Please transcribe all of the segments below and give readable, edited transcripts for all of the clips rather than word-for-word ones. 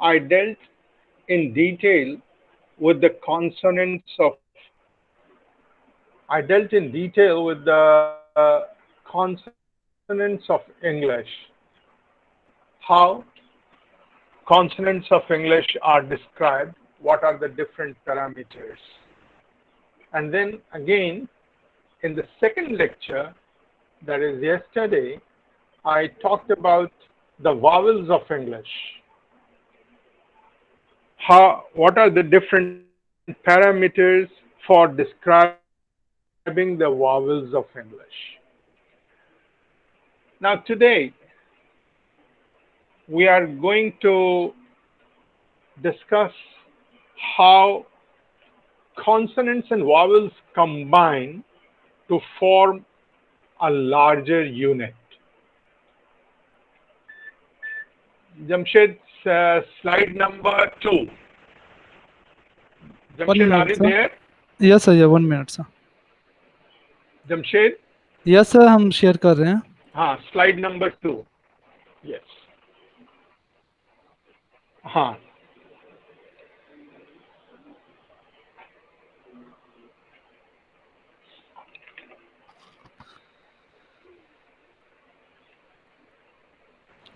I dealt in detail with the consonants of I dealt in detail with the consonants of English, how consonants of English are described, what are the different parameters. And then again, in the second lecture, that is yesterday, I talked about the vowels of English. What are the different parameters for describing the vowels of English? Now today, we are going to discuss how consonants and vowels combine to form a larger unit. Jamshed, slide number 2. One Jamshed, are minute, you sir. there? Yes, sir. Yeah, 1 minute, sir. Jamshed? Yes, sir. हम share कर रहे हैं. हाँ, slide number 2. Yes. हाँ.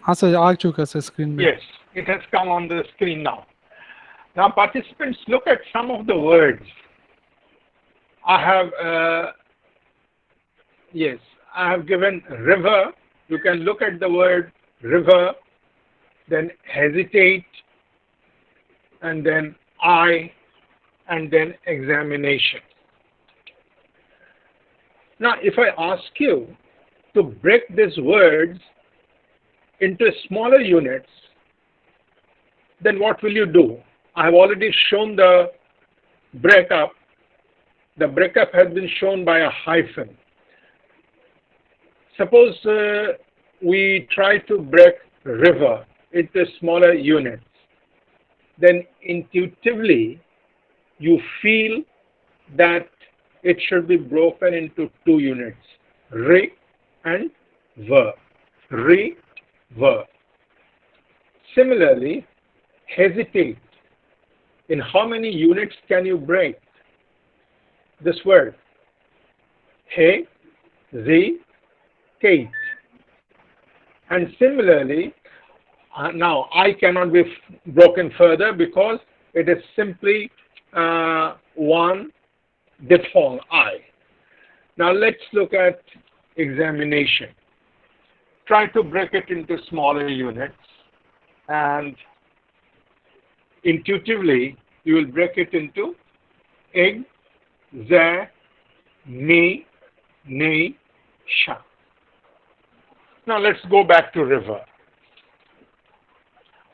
हाँ sir, आ चुका है sir screen में. Yes, it has come on the screen now. Now, participants, look at some of the words. I have given river. You can look at the word river, then hesitate, and then I, and then examination. Now, if I ask you to break these words into smaller units, then what will you do? I have already shown the breakup. The breakup has been shown by a hyphen. Suppose we try to break river into smaller units. Then intuitively, you feel that it should be broken into 2 units, re and ver. Re, ver. Similarly, hesitate. In how many units can you break this word? He, ze, tate. And similarly, now I cannot be broken further because it is simply one diphthong, I. Now let's look at examination. Try to break it into smaller units, and intuitively you will break it into eg, za, ni, ne, sha. Now let's go back to river.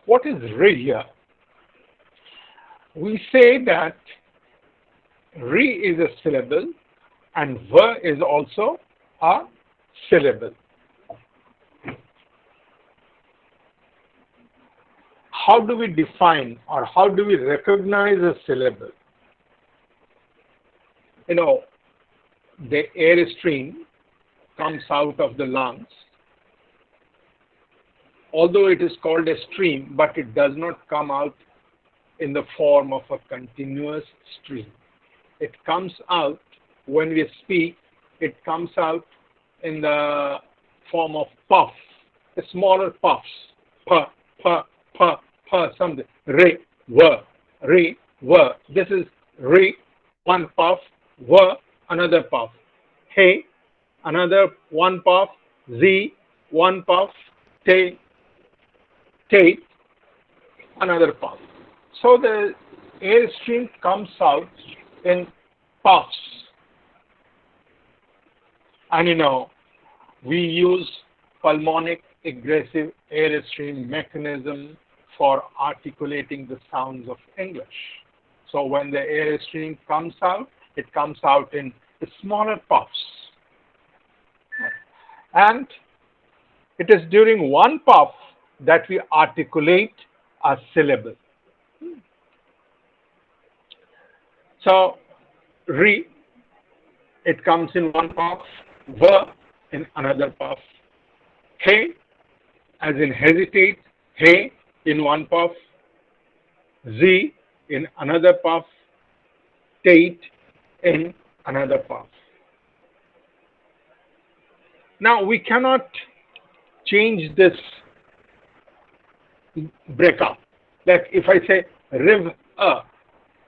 What is re here? We say that re is a syllable and ver is also a syllable. How do we define or how do we recognize a syllable? You know, the air stream comes out of the lungs. Although it is called a stream, but it does not come out in the form of a continuous stream. It comes out, when we speak, it comes out in the form of puff, smaller puffs, pa, pa, pa, pa, something, re, ver, re, ver. This is re, one puff, ver, another puff, he, another one puff, z, one puff, te, take another puff. So the air stream comes out in puffs. And you know, we use pulmonic aggressive air stream mechanism for articulating the sounds of English. So when the air stream comes out, it comes out in smaller puffs. And it is during one puff that we articulate a syllable. So, re, it comes in one puff, ver in another puff. He, as in hesitate, he in one puff, Z in another puff, Tate in another puff. Now we cannot change this breakup. Like if I say riv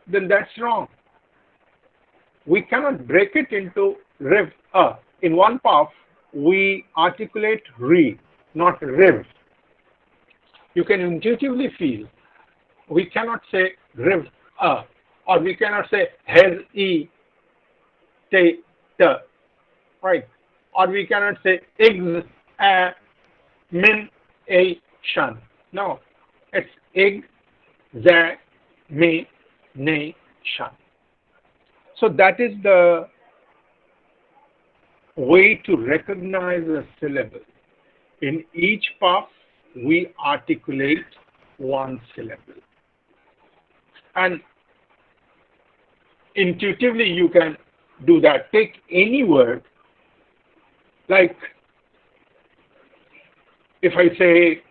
then that's wrong. We cannot break it into riv In one puff, we articulate re, not riv. You can intuitively feel. We cannot say riv or we cannot say hez e te t, right? Or we cannot say eggs a min a shan. No, it's egg za me ne shan. So that is the way to recognize a syllable. In each puff, we articulate one syllable. And intuitively, you can do that. Take any word, like if I say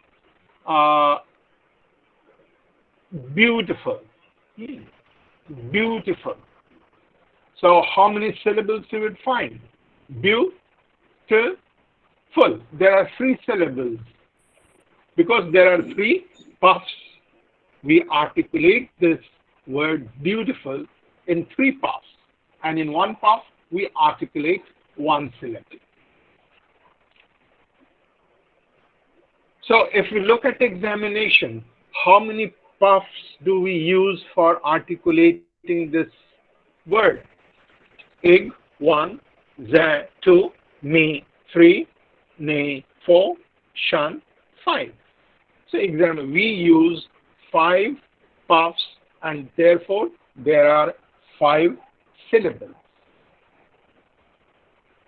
beautiful, beautiful. So how many syllables you would find? Beautiful. There are 3 syllables. Because there are 3 puffs, we articulate this word beautiful in 3 puffs. And in one puff, we articulate one syllable. So if we look at examination, how many puffs do we use for articulating this word? Ig 1, za 2, me 3, ne 4, shan 5. So example, we use 5 puffs and therefore there are 5 syllables.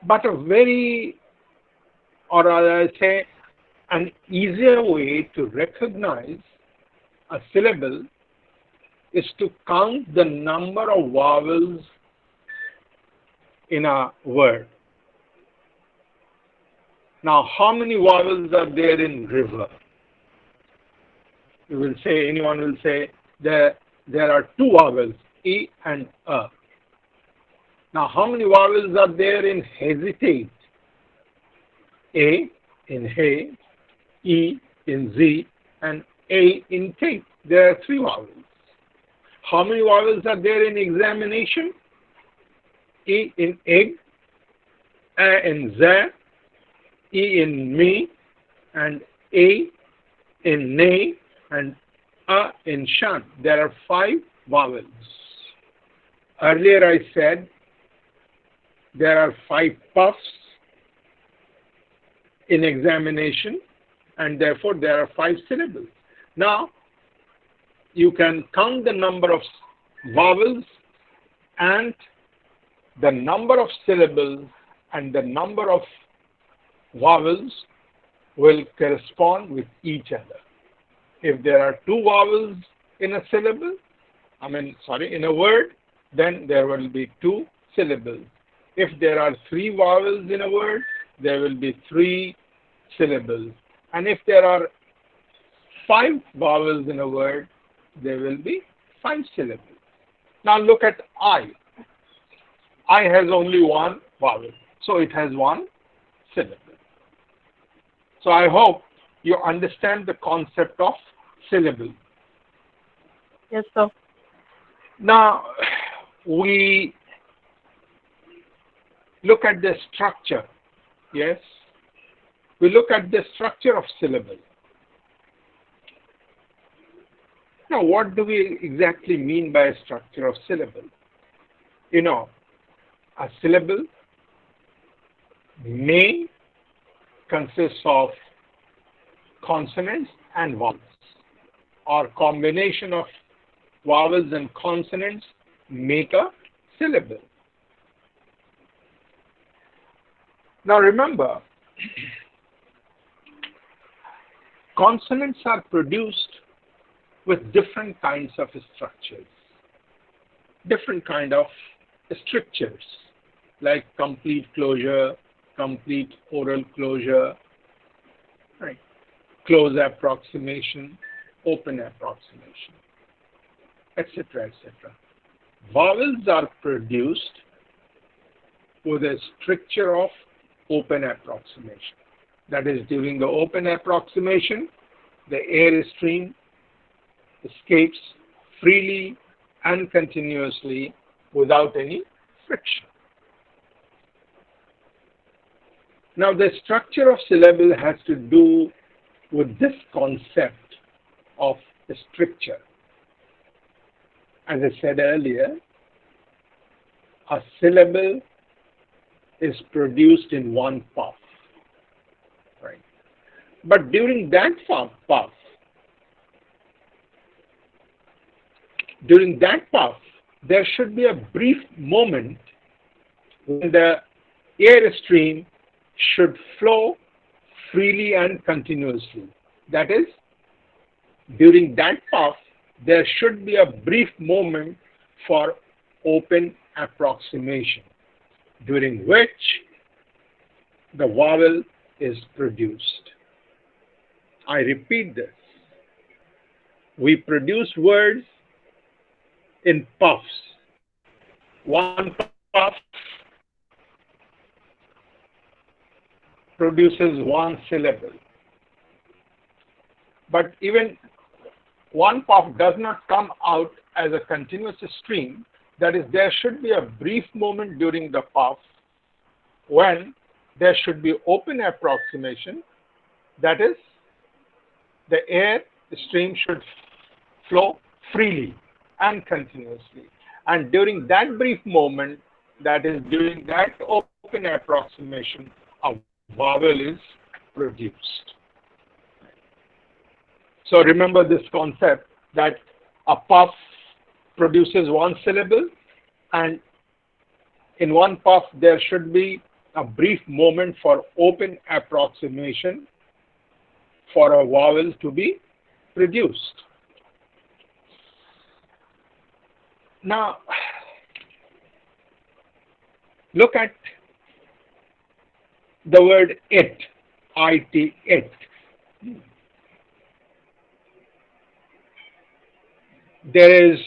But a very, or I say, an easier way to recognize a syllable is to count the number of vowels in a word. Now, how many vowels are there in river? You will say, anyone will say, there are 2 vowels, E and A. Now, how many vowels are there in hesitate? A in he, E in Z, and A in take. There are 3 vowels. How many vowels are there in examination? E in egg, A in za, E in me, and A in ne, and A in shan. There are 5 vowels. Earlier I said there are 5 puffs in examination, and therefore there are 5 syllables. Now, you can count the number of vowels and the number of syllables and the number of vowels will correspond with each other. If there are 2 vowels in a syllable, in a word, then there will be 2 syllables. If there are 3 vowels in a word, there will be 3 syllables. And if there are 5 vowels in a word, there will be 5 syllables. Now look at I. I has only 1 vowel, so it has 1 syllable. So I hope you understand the concept of syllable. Yes, sir. Now, we look at the structure. Yes? We look at the structure of syllable. Now, what do we exactly mean by a structure of syllable? You know, a syllable may consist of consonants and vowels, or combination of vowels and consonants make a syllable. Now remember, consonants are produced with different kinds of structures, different kind of strictures, like complete closure, complete oral closure, right? Close approximation, open approximation. etc., etc. Vowels are produced with a stricture of open approximation. That is, during the open approximation, the air stream escapes freely and continuously without any friction. Now, the structure of syllable has to do with this concept of stricture. As I said earlier, a syllable is produced in one puff, right? But during that puff, there should be a brief moment when the air stream should flow freely and continuously. That is, during that puff, there should be a brief moment for open approximation, during which the vowel is produced. I repeat this. We produce words in puffs. One puff produces one syllable. But even one puff does not come out as a continuous stream. That is, there should be a brief moment during the puff when there should be open approximation. That is, the air stream should flow freely and continuously. And during that brief moment, that is, during that open approximation, a vowel is produced. So remember this concept that a puff produces one syllable, and in one puff there should be a brief moment for open approximation for a vowel to be produced. Now, look at the word it, it, it. There is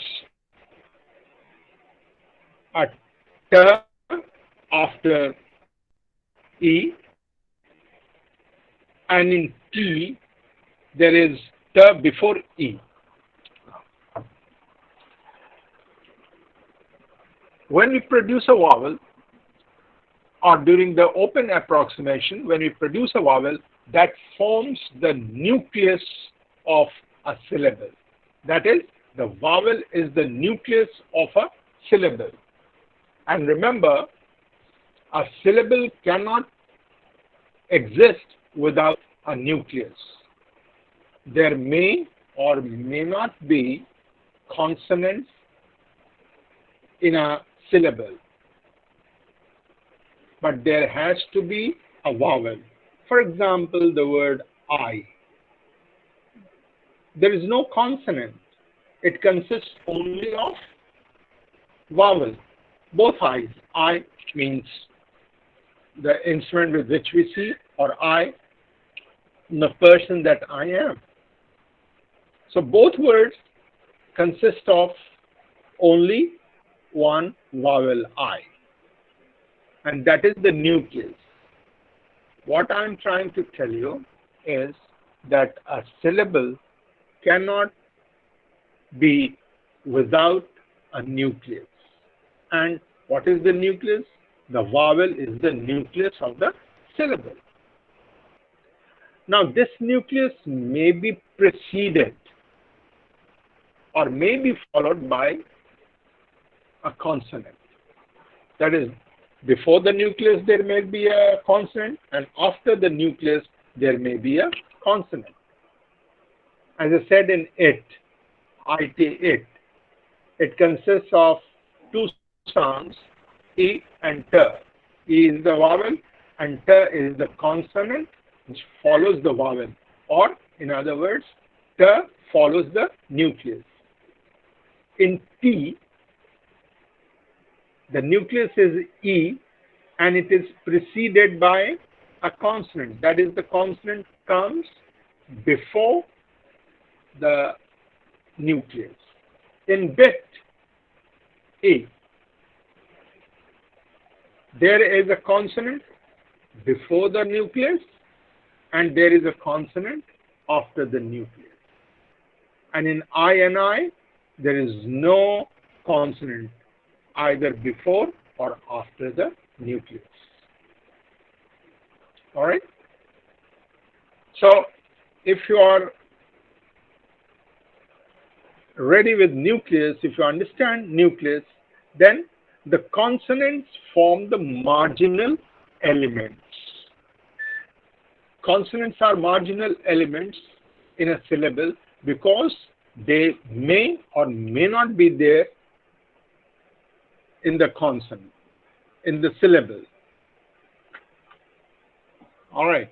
a t after e, and in t there is t before e. When we produce a vowel, or during the open approximation, when we produce a vowel, that forms the nucleus of a syllable. That is, the vowel is the nucleus of a syllable. And remember, a syllable cannot exist without a nucleus. There may or may not be consonants in a syllable, but there has to be a vowel. For example, the word I. There is no consonant. It consists only of vowel, both I's. I means the instrument with which we see, or I, the person that I am. So both words consist of only one vowel I, and that is the nucleus. What I'm trying to tell you is that a syllable cannot be without a nucleus. And what is the nucleus? The vowel is the nucleus of the syllable. Now, this nucleus may be preceded or may be followed by a consonant. That is, before the nucleus there may be a consonant, and after the nucleus there may be a consonant. As I said in it, it consists of two sounds, E and T. E is the vowel and T is the consonant which follows the vowel, or in other words, T follows the nucleus. In T, the nucleus is E and it is preceded by a consonant. That is, the consonant comes before the nucleus. In bit A, there is a consonant before the nucleus and there is a consonant after the nucleus. And in INI, there is no consonant either before or after the nucleus. All right? So, if you are ready with nucleus, if you understand nucleus, then the consonants form the marginal elements. Consonants are marginal elements in a syllable because they may or may not be there in the consonant, in the syllable. All right.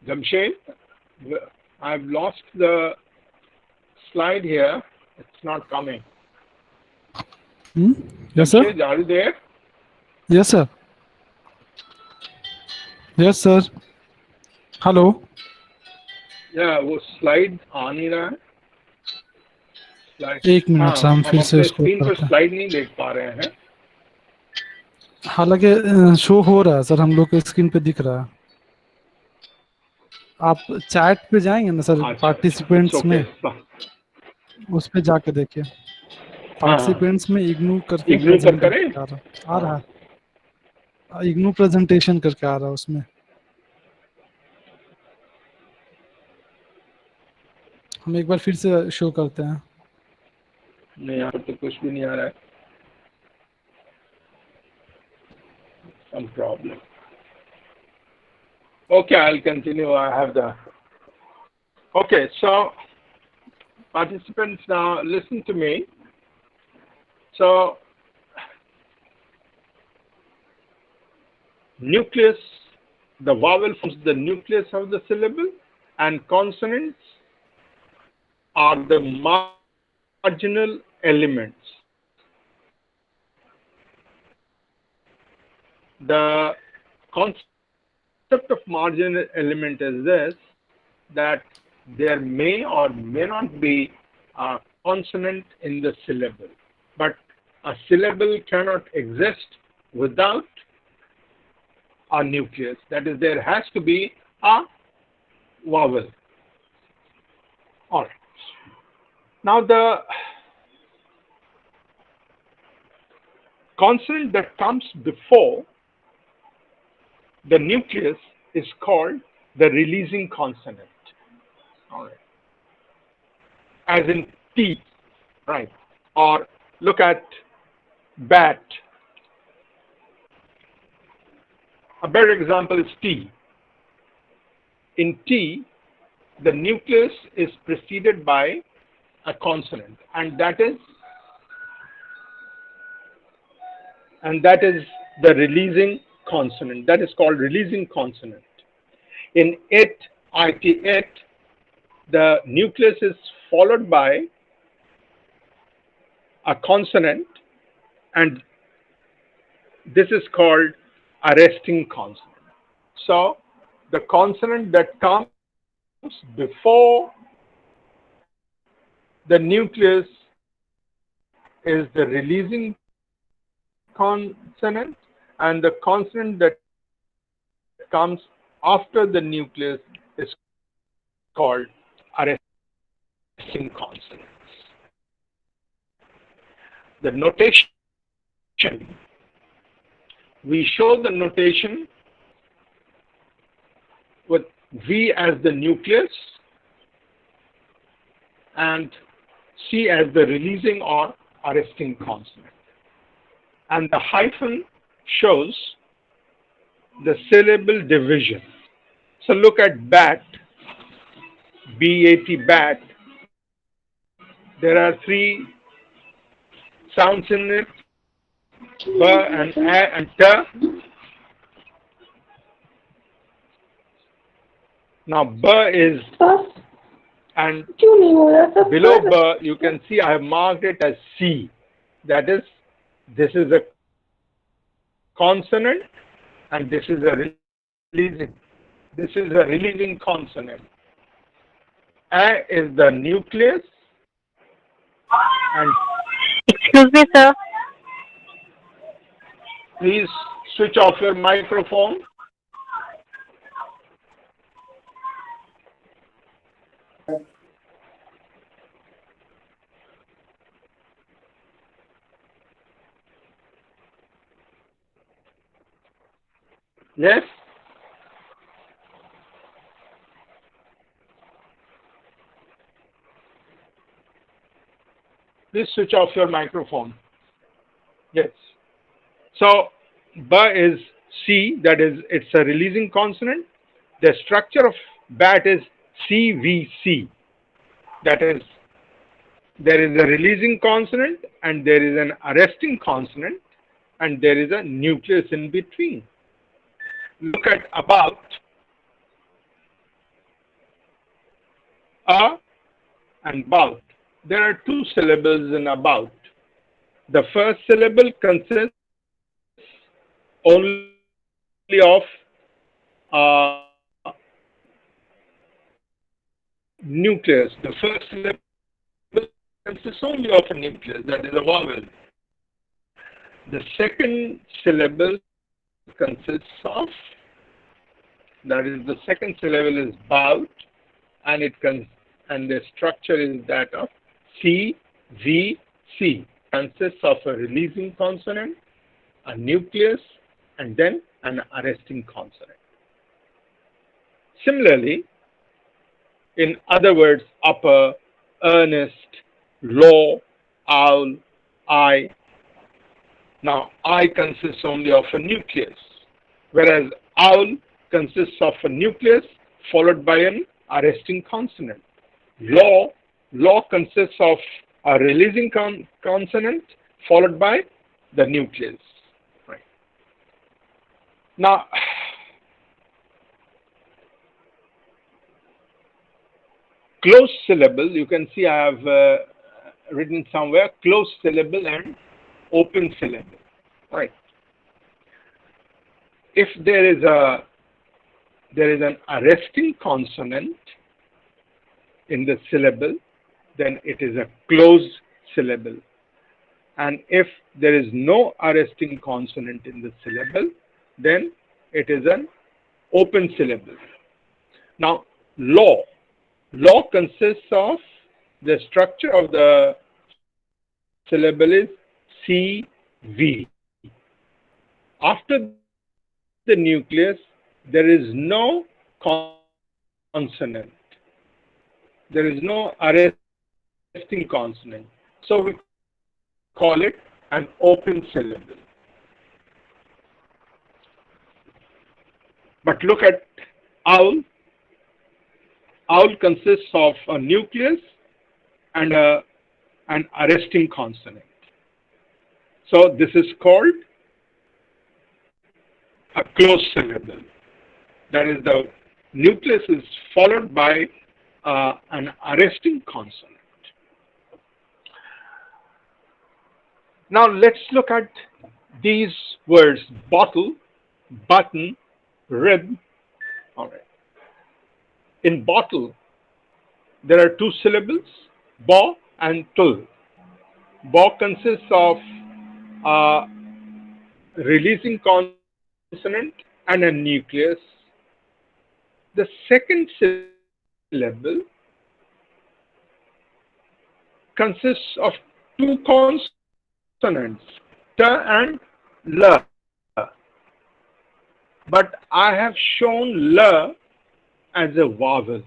Jamshed, I've lost the slide here. It's not coming. Yes, sir. Jamshed, are you there? Yes, sir. Yes, sir. Hello या वो slide आ नहीं रहा है slide एक minute से हम फिर से अपने इसको स्क्रीन पर करते हैं। स्लाइड नहीं देख पा रहे हैं हालांकि शो हो रहा है सर, हम लोग के स्क्रीन पे दिख रहा है। आप चैट पे जाएंगे ना सर, पार्टिसिपेंट्स में उस पे जाके देखिए। पार्टिसिपेंट्स में इग्नू करके इग्नू पर प्रेजेंट करें आ रहा है, इग्नू प्रेजेंटेशन करके आ रहा है उसमें। हम एक बार फिर से शो करते हैं। नहीं यहाँ पर तो कुछ भी नहीं आ रहा है some problem okay I'll continue I have the okay so participants now listen to me so nucleus the vowel forms the nucleus of the syllable and consonants are the marginal elements. The concept of marginal element is this, that there may or may not be a consonant in the syllable, but a syllable cannot exist without a nucleus. That is, there has to be a vowel. All right. Now the consonant that comes before the nucleus is called the releasing consonant. All right. As in T, right? Or look at bat. A better example is T. In T, the nucleus is preceded by a consonant, and that is the releasing consonant. That is called releasing consonant. In it, the nucleus is followed by a consonant, and this is called arresting consonant. So the consonant that comes before the nucleus is the releasing consonant, and the consonant that comes after the nucleus is called arresting consonants. The notation, we show the notation with V as the nucleus and C as the releasing or arresting consonant. And the hyphen shows the syllable division. So look at bat, B-A-T, bat. There are three sounds in it, B and A and T. Now B is, and क्यों नहीं हो रहा सब below B you can see I have marked it as C. That is, this is a consonant and this is a releasing consonant. A is the nucleus, and Excuse me, sir. please switch off your microphone. Yes? Please switch off your microphone. Yes. So, B is C, that is, it's a releasing consonant. The structure of BAT is CVC. That is, there is a releasing consonant and there is an arresting consonant and there is a nucleus in between. Look at about. A and bout. There are two syllables in about. The first syllable consists only of nucleus. The first syllable consists only of a nucleus, that is a vowel. The second syllable consists of, that is, the second syllable is bout, and and the structure is that of C, V, C. Consists of a releasing consonant, a nucleus, and then an arresting consonant. Similarly, in other words, upper, earnest, low, owl, I. Now, I consists only of a nucleus, whereas owl consists of a nucleus followed by an arresting consonant. Law consists of a releasing consonant followed by the nucleus. Right. Now, closed syllable, you can see I have written somewhere closed syllable and open syllable. Right. If there is an arresting consonant in the syllable, then it is a closed syllable. And if there is no arresting consonant in the syllable, then it is an open syllable. Now, law consists of, the structure of the syllable is CV. After the nucleus, there is no consonant. There is no arresting consonant. So we call it an open syllable. But look at owl. Owl consists of a nucleus and an arresting consonant. So this is called a closed syllable. That is, the nucleus is followed by an arresting consonant. Now let's look at these words: bottle, button, rib. All right. In bottle, there are two syllables, ba and tul. Ba consists of a releasing consonant and a nucleus. The second syllable consists of two consonants, ta and la. But I have shown la as a vowel.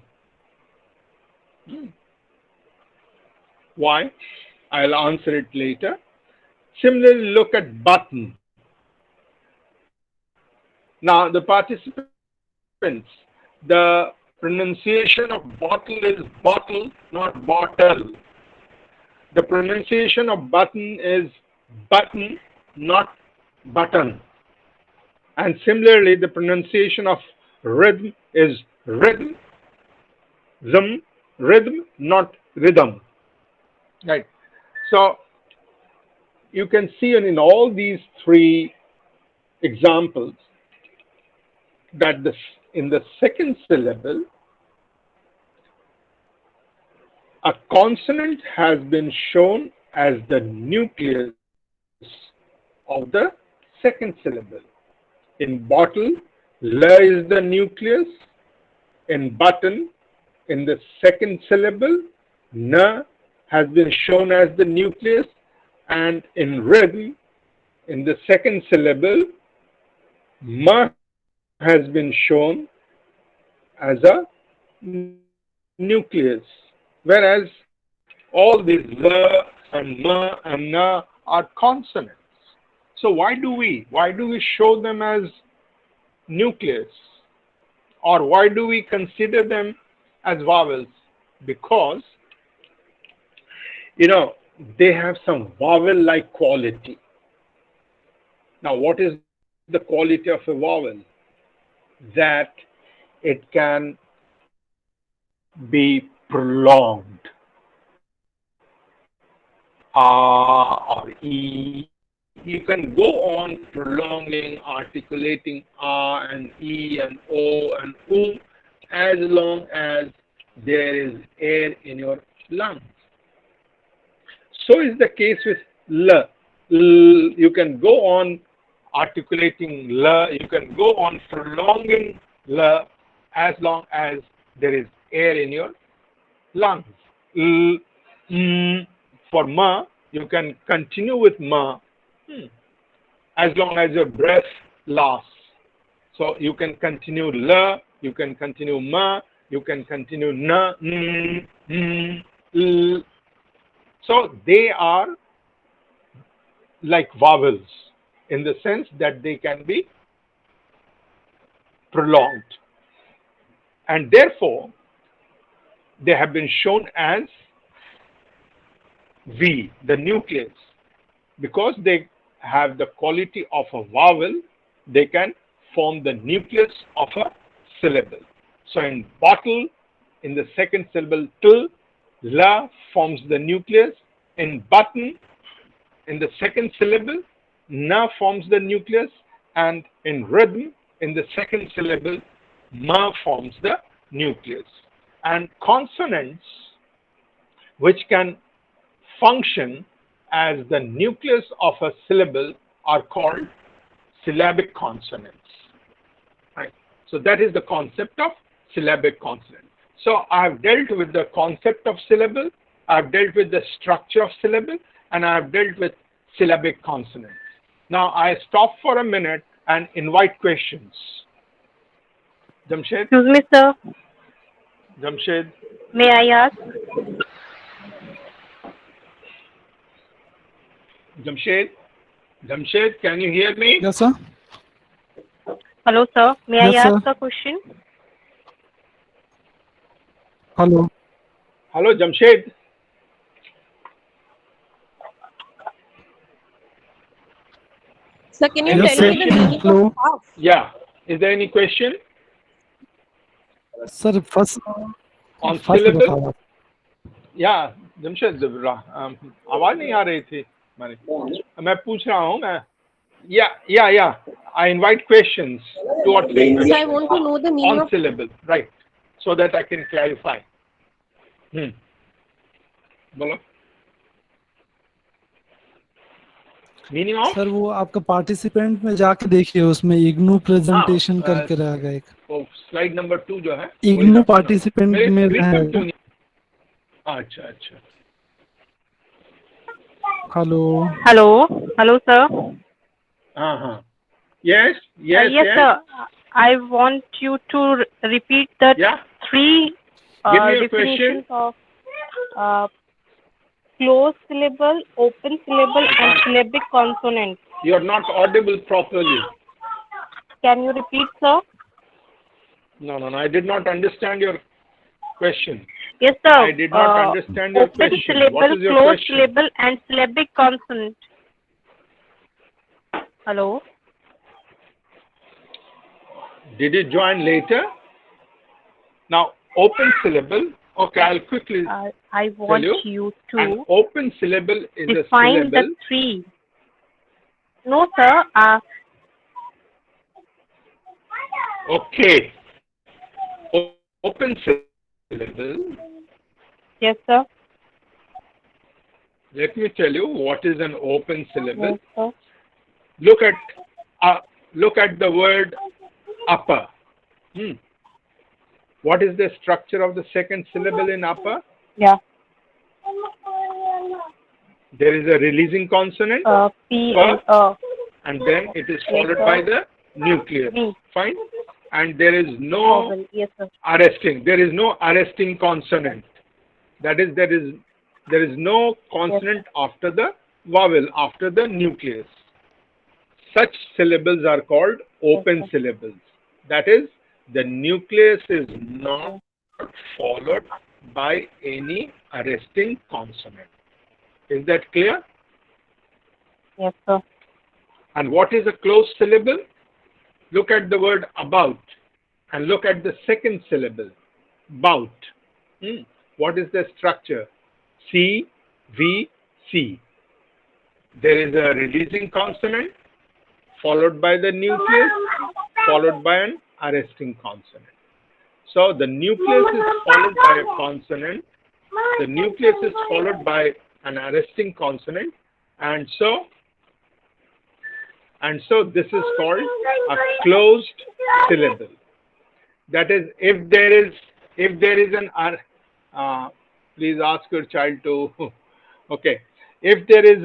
Why? I'll answer it later. Similarly, look at button. Now, the participants, the pronunciation of bottle is bottle, not bottle. The pronunciation of button is button, not button. And similarly, the pronunciation of rhythm is rhythm, rhythm, not rhythm. Right. So you can see in all these three examples that in the second syllable, a consonant has been shown as the nucleus of the second syllable. In bottle, la is the nucleus. In button, in the second syllable, na has been shown as the nucleus, and in rhythm, in the second syllable, ma has been shown as a nucleus, whereas all these la and ma and na are consonants. So why do we show them as nucleus, or why do we consider them as vowels? Because they have some vowel-like quality. Now, what is the quality of a vowel? That it can be prolonged. Or E. You can go on prolonging, articulating and E and O and U as long as there is air in your lungs. So is the case with L. You can go on articulating L, you can go on prolonging L as long as there is air in your lungs. For Ma, you can continue with Ma as long as your breath lasts. So you can continue La, you can continue Ma, you can continue Na, L. So they are like vowels in the sense that they can be prolonged. And therefore, they have been shown as V, the nucleus. Because they have the quality of a vowel, they can form the nucleus of a syllable. So in bottle, in the second syllable till, la forms the nucleus. In button, in the second syllable, na forms the nucleus. And in rhythm, in the second syllable, ma forms the nucleus. And consonants, which can function as the nucleus of a syllable, are called syllabic consonants. Right? So that is the concept of syllabic consonant. So I have dealt with the concept of syllable, I have dealt with the structure of syllable, and I have dealt with syllabic consonants. Now I stop for a minute and invite questions. Jamshed? Excuse me, sir. Jamshed? May I ask? Jamshed, can you hear me? Yes, sir. Hello, sir. May Yes, I ask sir. a question? Hello. Hello, Jamshed. Sir, can you Yes, tell sir. me the meaning Hello. of half? Yeah. Is there any question sir first on first syllable? बताओ. या जमशेद आवाज नहीं आ रही थी हमारी. मैं पूछ रहा हूँ मैं. Yeah. I invite questions, 2 or 3 questions. So I want to know the meaning on of syllable, right? So that I can clarify. बोलो. Meaning of? सर वो आपका पार्टिसिपेंट में जाके देखिए, उसमें इग्नू प्रेजेंटेशन करके रहेगा एक. वो स्लाइड नंबर 2 जो है इग्नू पार्टिसिपेंट में मेरे रहेगा. क्यों नहीं? अच्छा. Hello, sir. हाँ. Yes, sir. I want you to repeat the three Give me a definitions question. of closed syllable, open syllable, and syllabic consonant. You are not audible properly. Can you repeat, sir? No. I did not understand your question. Yes, sir. I did not understand your open question. syllable, What is your closed question? syllable, and syllabic consonant. Hello? Did you join later? Now, open syllable, okay, I'll quickly I want tell you to an open syllable is a define syllable. the three. No, sir. Okay. Open syllable. Yes, sir. Let me tell you what is an open syllable. Yes, sir. Look at the word upper. What is the structure of the second syllable in upper? Yeah. There is a releasing consonant, P and A. and then it is followed by the nucleus. V. Fine. And there is no Vowel. Yes, sir. arresting. There is no arresting consonant. That is, there is no consonant after the vowel, after the nucleus. Such syllables are called open syllables. That is, the nucleus is not followed by any arresting consonant. Is that clear? Yes, sir. And what is a closed syllable? Look at the word about and look at the second syllable, bout. What is the structure? C, V, C. There is a releasing consonant followed by the nucleus followed by an arresting consonant. So the nucleus is followed by a consonant. The nucleus is followed by an arresting consonant, and so this is called a closed syllable. That is, if there is an please ask your child to okay, if there is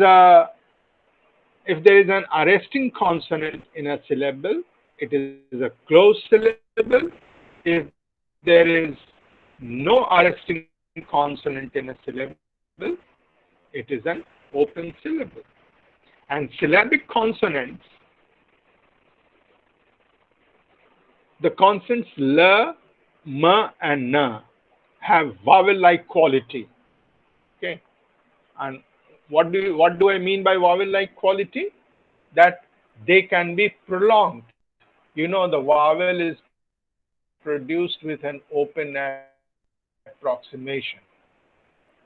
an arresting consonant in a syllable, it is a closed syllable. If there is no arresting consonant in a syllable, it is an open syllable. And syllabic consonants, the consonants L, M, and N have vowel-like quality. Okay, and what do I mean by vowel-like quality? That they can be prolonged. You know, the vowel is produced with an open approximation.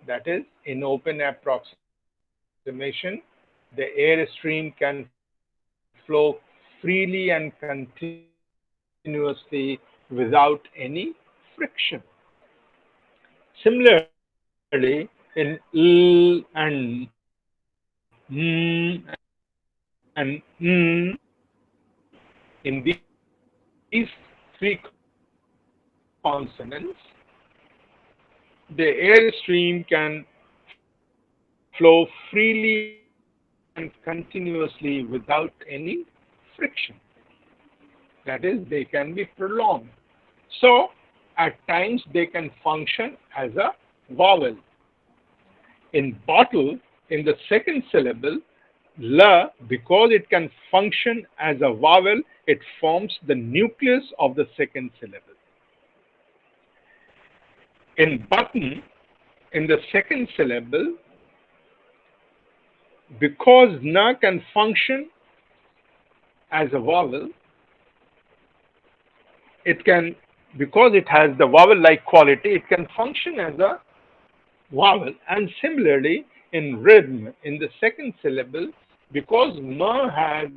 That is, in open approximation, the air stream can flow freely and continuously without any friction. Similarly, in L and M and N, in these three consonants, the air stream can flow freely and continuously without any friction. That is, they can be prolonged. So, at times they can function as a vowel. In bottle, in the second syllable, L, because it can function as a vowel, it forms the nucleus of the second syllable. In button, in the second syllable, because N can function as a vowel, it can, because it has the vowel-like quality, it can function as a vowel. And similarly, in rhythm, in the second syllable, because M has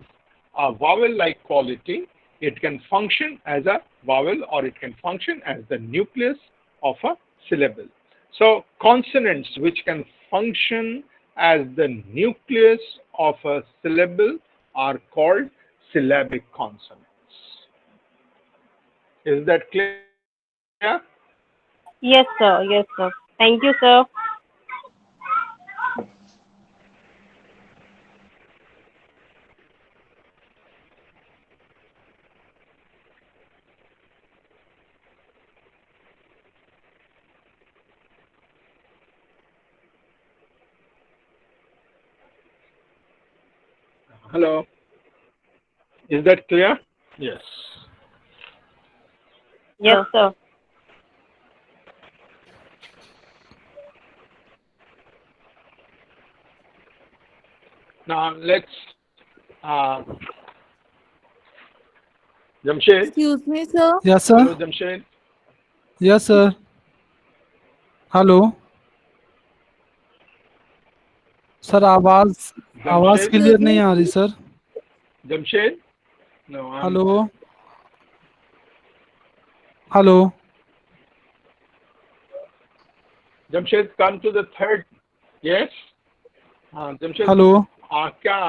a vowel-like quality, it can function as a vowel or it can function as the nucleus of a syllable. So consonants which can function as the nucleus of a syllable are called syllabic consonants. Is that clear? Yes, sir. Yes, sir. Thank you, sir. Hello. Is that clear? Yes. Yes, sir. Now let's Jamshed. Excuse me, sir. Yes, sir. Hello, Jamshed. Yes, sir. Hello sir, आवाज आवाज Jamshed clear नहीं आ रही sir. Jamshed no hello hello Jamshed come to the third yes हाँ Jamshed hello. क्या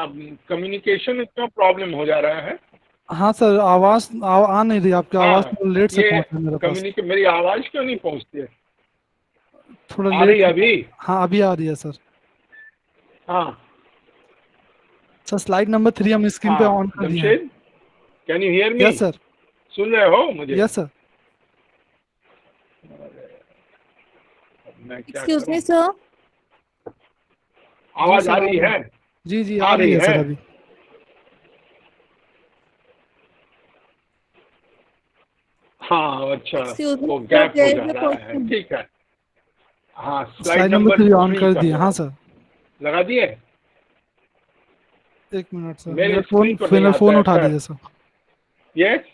communication इतना problem हो जा रहा है हाँ सर, आवाज आ नहीं रही आपकी। आवाज हाँ थोड़ा लेट से ये पहुंचा मेरे पास। मेरी आवाज क्यों नहीं पहुंचती है थोड़ा आ रही लेट है से। अभी हाँ अभी आ रही है सर। हाँ सर स्लाइड नंबर 3 हम स्क्रीन पे हाँ ऑन कर दिए हैं। Jamshed can you hear me yes sir. सुन रहे हो मुझे यस सर। मैं क्या Excuse करूं me, sir. जी आवाज आ सर आ रही रही है है। जी जी आ आ रही रही है है सर अभी। हाँ अच्छा Excuse me, वो sir. गैप हो There जा is a रहा है question. ठीक है हाँ slide slide number number 3 on 3 कर कर दिए। लो हाँ सर। लगा दिए एक मिनट सर, मेरे मेरा स्क्रीन पर नहीं मेरा आता फोन है उठा सर दीजिए सर। Yes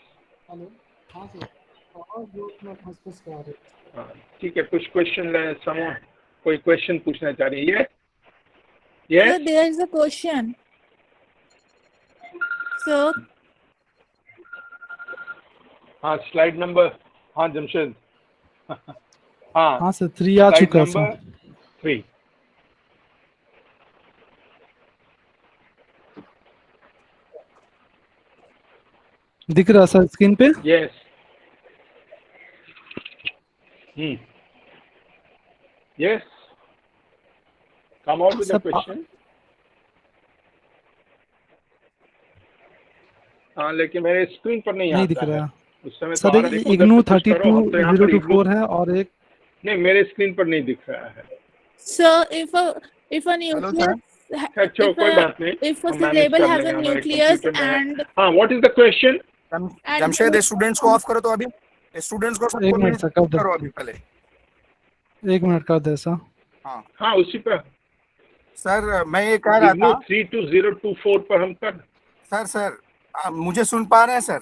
hello. हाँ सर, आवाज जो अपना फंस के आ रही है। ठीक है कुछ क्वेश्चन समूह कोई क्वेश्चन पूछना चाह रही है Sir, yes there is a question. Sir, हाँ स्लाइड नंबर हाँ जमशेद हाँ हाँ सर 3 आ स्लाइड चुका है नंबर सर। 3 दिख रहा है सर स्क्रीन पे। Yes yes come out with the sir question हाँ लेकिन मेरे स्क्रीन पर नहीं नहीं दिख आता है रहा। उस समय तो सर आ रहा एक देखो उधर इग्नू से कुछ करो हम तो यहाँ पर इग्नू 32024 है और एक। नहीं मेरे स्क्रीन पर नहीं दिख रहा है sir, if a hello nucleus sir. अच्छा कोई बात नहीं if a हम मैनेज syllable कर has लेंगे a हमारे nucleus कंप्यूटर में है and हाँ what is the question and Jamshed students को ऑफ करो तो अभी स्टूडेंट्स को एक सबको मिनट म्यूट सर कर दे। करो अभी पहले। एक मिनट कर दे सर। हाँ हाँ उसी पर सर, मैं ये कह रहा इग्नू था 32024 पर हम कर सर आप मुझे सुन पा रहे हैं sir?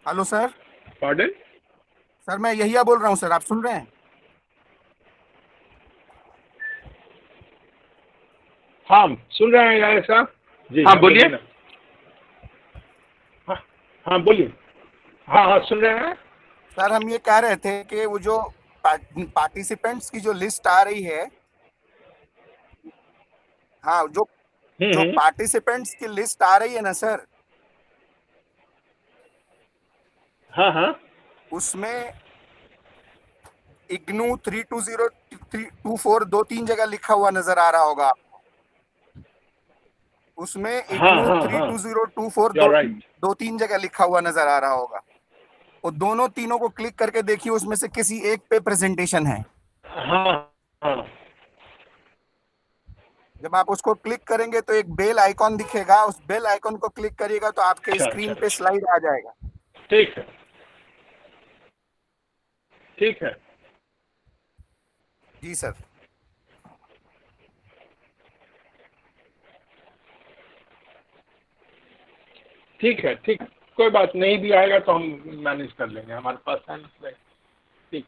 Hello sir. Pardon sir मैं यही बोल रहा हूँ सर, आप सुन रहे हैं? हाँ सुन रहे हैं यार साहब जी हाँ बोलिए। हाँ हाँ बोलिए हाँ हाँ सुन रहे हैं सर हम ये कह रहे थे कि वो जो पार्टिसिपेंट्स की जो लिस्ट आ रही है, हाँ जो जो हम्म, पार्टिसिपेंट्स की लिस्ट आ रही है ना सर, हाँ हाँ उसमें इग्नू 32024 2-3 जगह लिखा हुआ नजर आ रहा होगा। उसमें हाँ इग्नू हाँ हाँ 32024 यू आर राइट 2-3 जगह लिखा हुआ नजर आ रहा होगा। वो दोनों तीनों को क्लिक करके देखिए, उसमें से किसी एक पे प्रेजेंटेशन है। हाँ हाँ जब आप उसको क्लिक करेंगे तो एक बेल आइकॉन दिखेगा, उस बेल आइकॉन को क्लिक करिएगा तो आपके अच्छा अच्छा स्क्रीन पे अच्छा स्लाइड आ जाएगा। ठीक है ठीक है जी सर। ठीक है ठीक कोई बात नहीं भी आएगा तो हम मैनेज कर लेंगे हमारे पास है ना slide। ठीक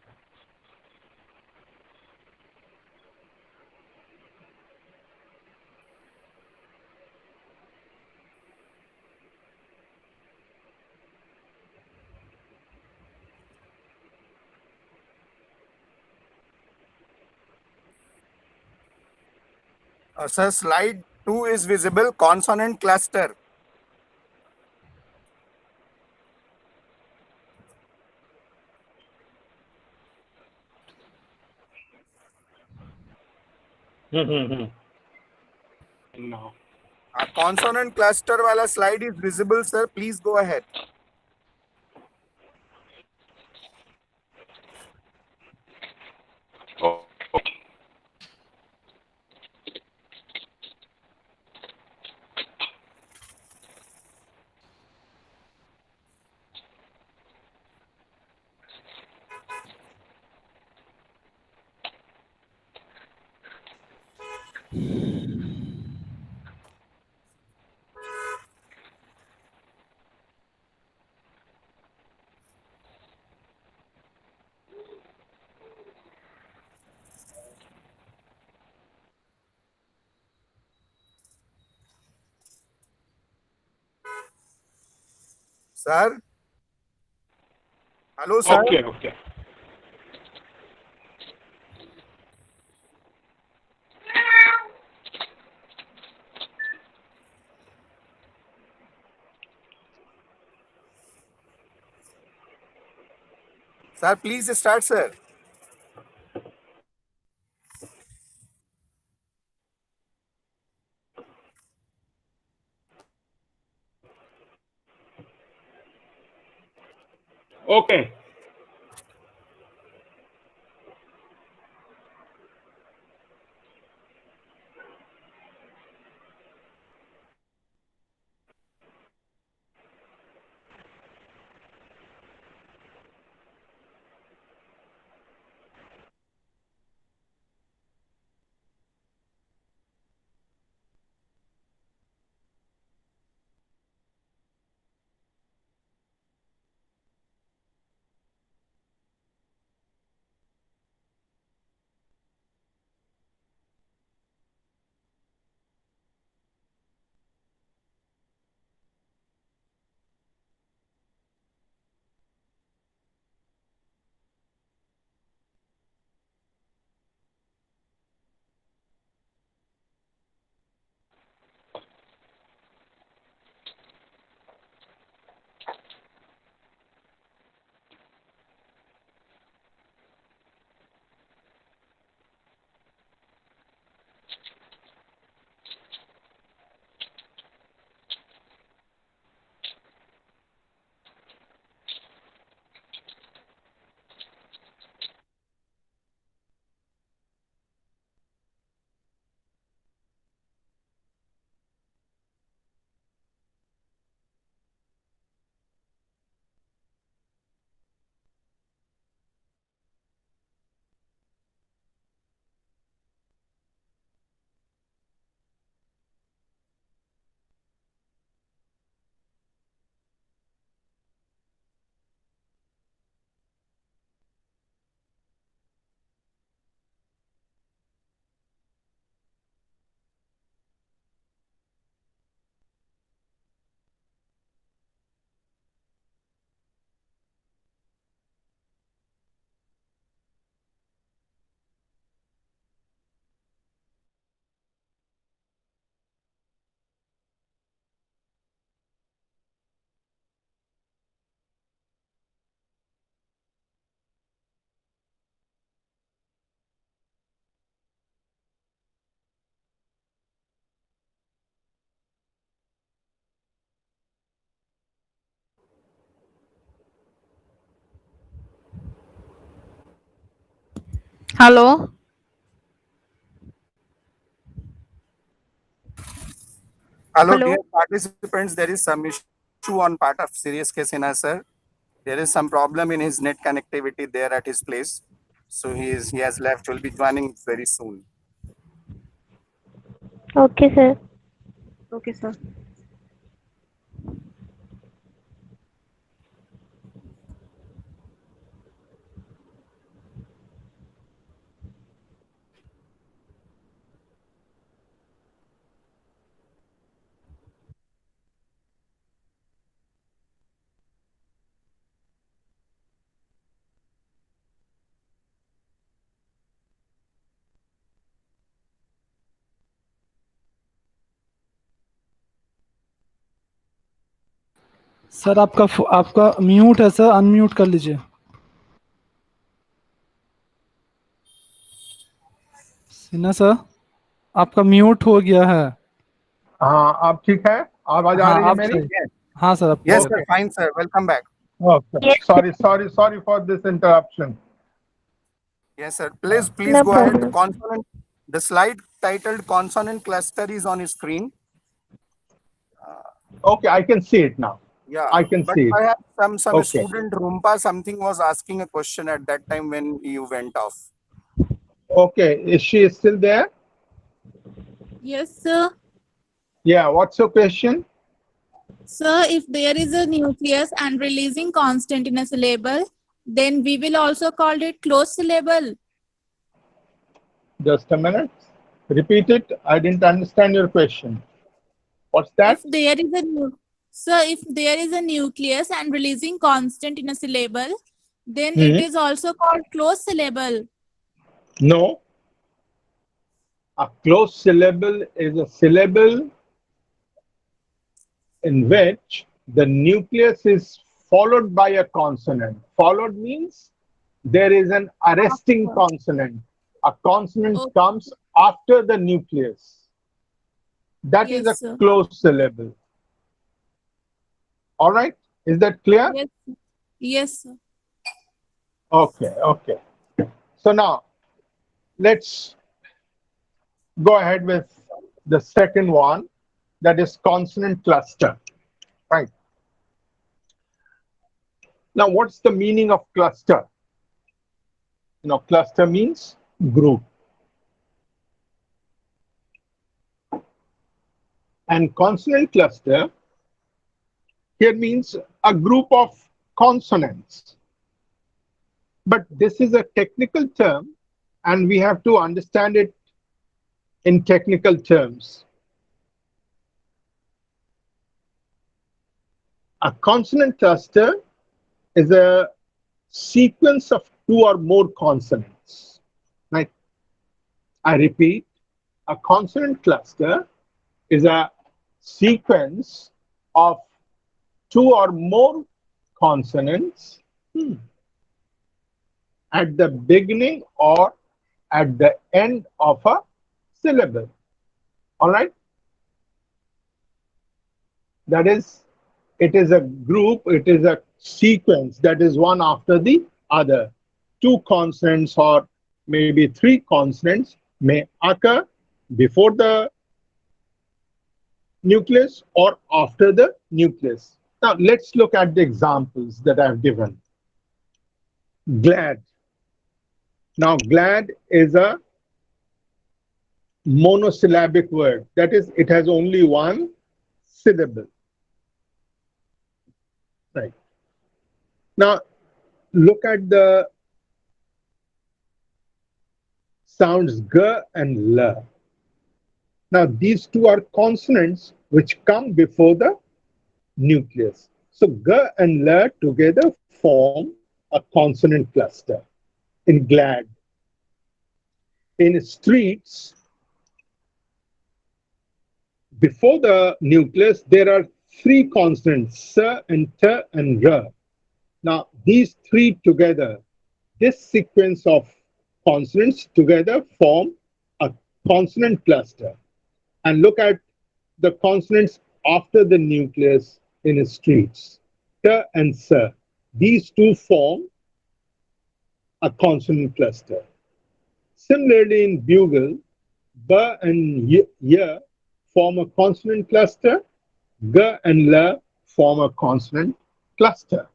है sir slide 2 is visible consonant cluster. No. Consonant cluster वाला slide is visible sir, please go ahead. Sir? Hello, sir? Okay, okay. Sir, please start, sir. Okay. Hello. Hello, Hello. dear participants. There is some issue on part of serious case in us, sir. There is some problem in his net connectivity there at his place. So he has left. Will be joining very soon. Okay, sir. Okay, sir. Sir आपका mute है sir, unmute कर लीजिए। Sinha sir, आपका mute हो गया है। हाँ, आप ठीक है? आवाज आ हाँ रही है आप मेरी? सही। हाँ सर आप Yes, clear। sir. Fine, sir. Welcome back. Okay. Yes. Sorry for this interruption. Yes, sir. Please No go ahead. problem. Consonant. The slide titled Consonant Cluster is on your screen. Okay, I can see it now. Yeah, I can but see it. I have some Okay. student Rumpa something was asking a question at that time when you went off. Okay, is she still there? Yes, sir. Yeah, what's your question? Sir, if there is a nucleus and releasing constant in a syllable, then we will also call it closed syllable. Just a minute. Repeat it. I didn't understand your question. What's that? If there is a So if there is a nucleus and releasing constant in a syllable, then Hmm. it is also called closed syllable. No. A closed syllable is a syllable in which the nucleus is followed by a consonant. Followed means there is an arresting After. consonant. A consonant Oh, comes after the nucleus. That is yes, a sir. closed syllable. All right? Is that clear? Yes, yes, sir. Okay, okay. So now let's go ahead with the second one, that is consonant cluster. Right. Now, what's the meaning of cluster? Cluster means group. And consonant cluster here means a group of consonants. But this is a technical term, and we have to understand it in technical terms. A consonant cluster is a sequence of two or more consonants. Right? I repeat, a consonant cluster is a sequence of two or more consonants at the beginning or at the end of a syllable. All right? That is, it is a group, it is a sequence that is one after the other. Two consonants or maybe three consonants may occur before the nucleus or after the nucleus. Now, let's look at the examples that I've given. Glad. Now, glad is a monosyllabic word. That is, it has only one syllable. Right. Now, look at the sounds g and l. Now, these two are consonants which come before the nucleus. So, g and l together form a consonant cluster. In glad, in streets, before the nucleus, there are three consonants, s and t and r. Now, these three together, this sequence of consonants together form a consonant cluster. And look at the consonants after the nucleus in streets, t and s. These two form a consonant cluster. Similarly, in bugle, b and y form a consonant cluster, g and l form a consonant cluster.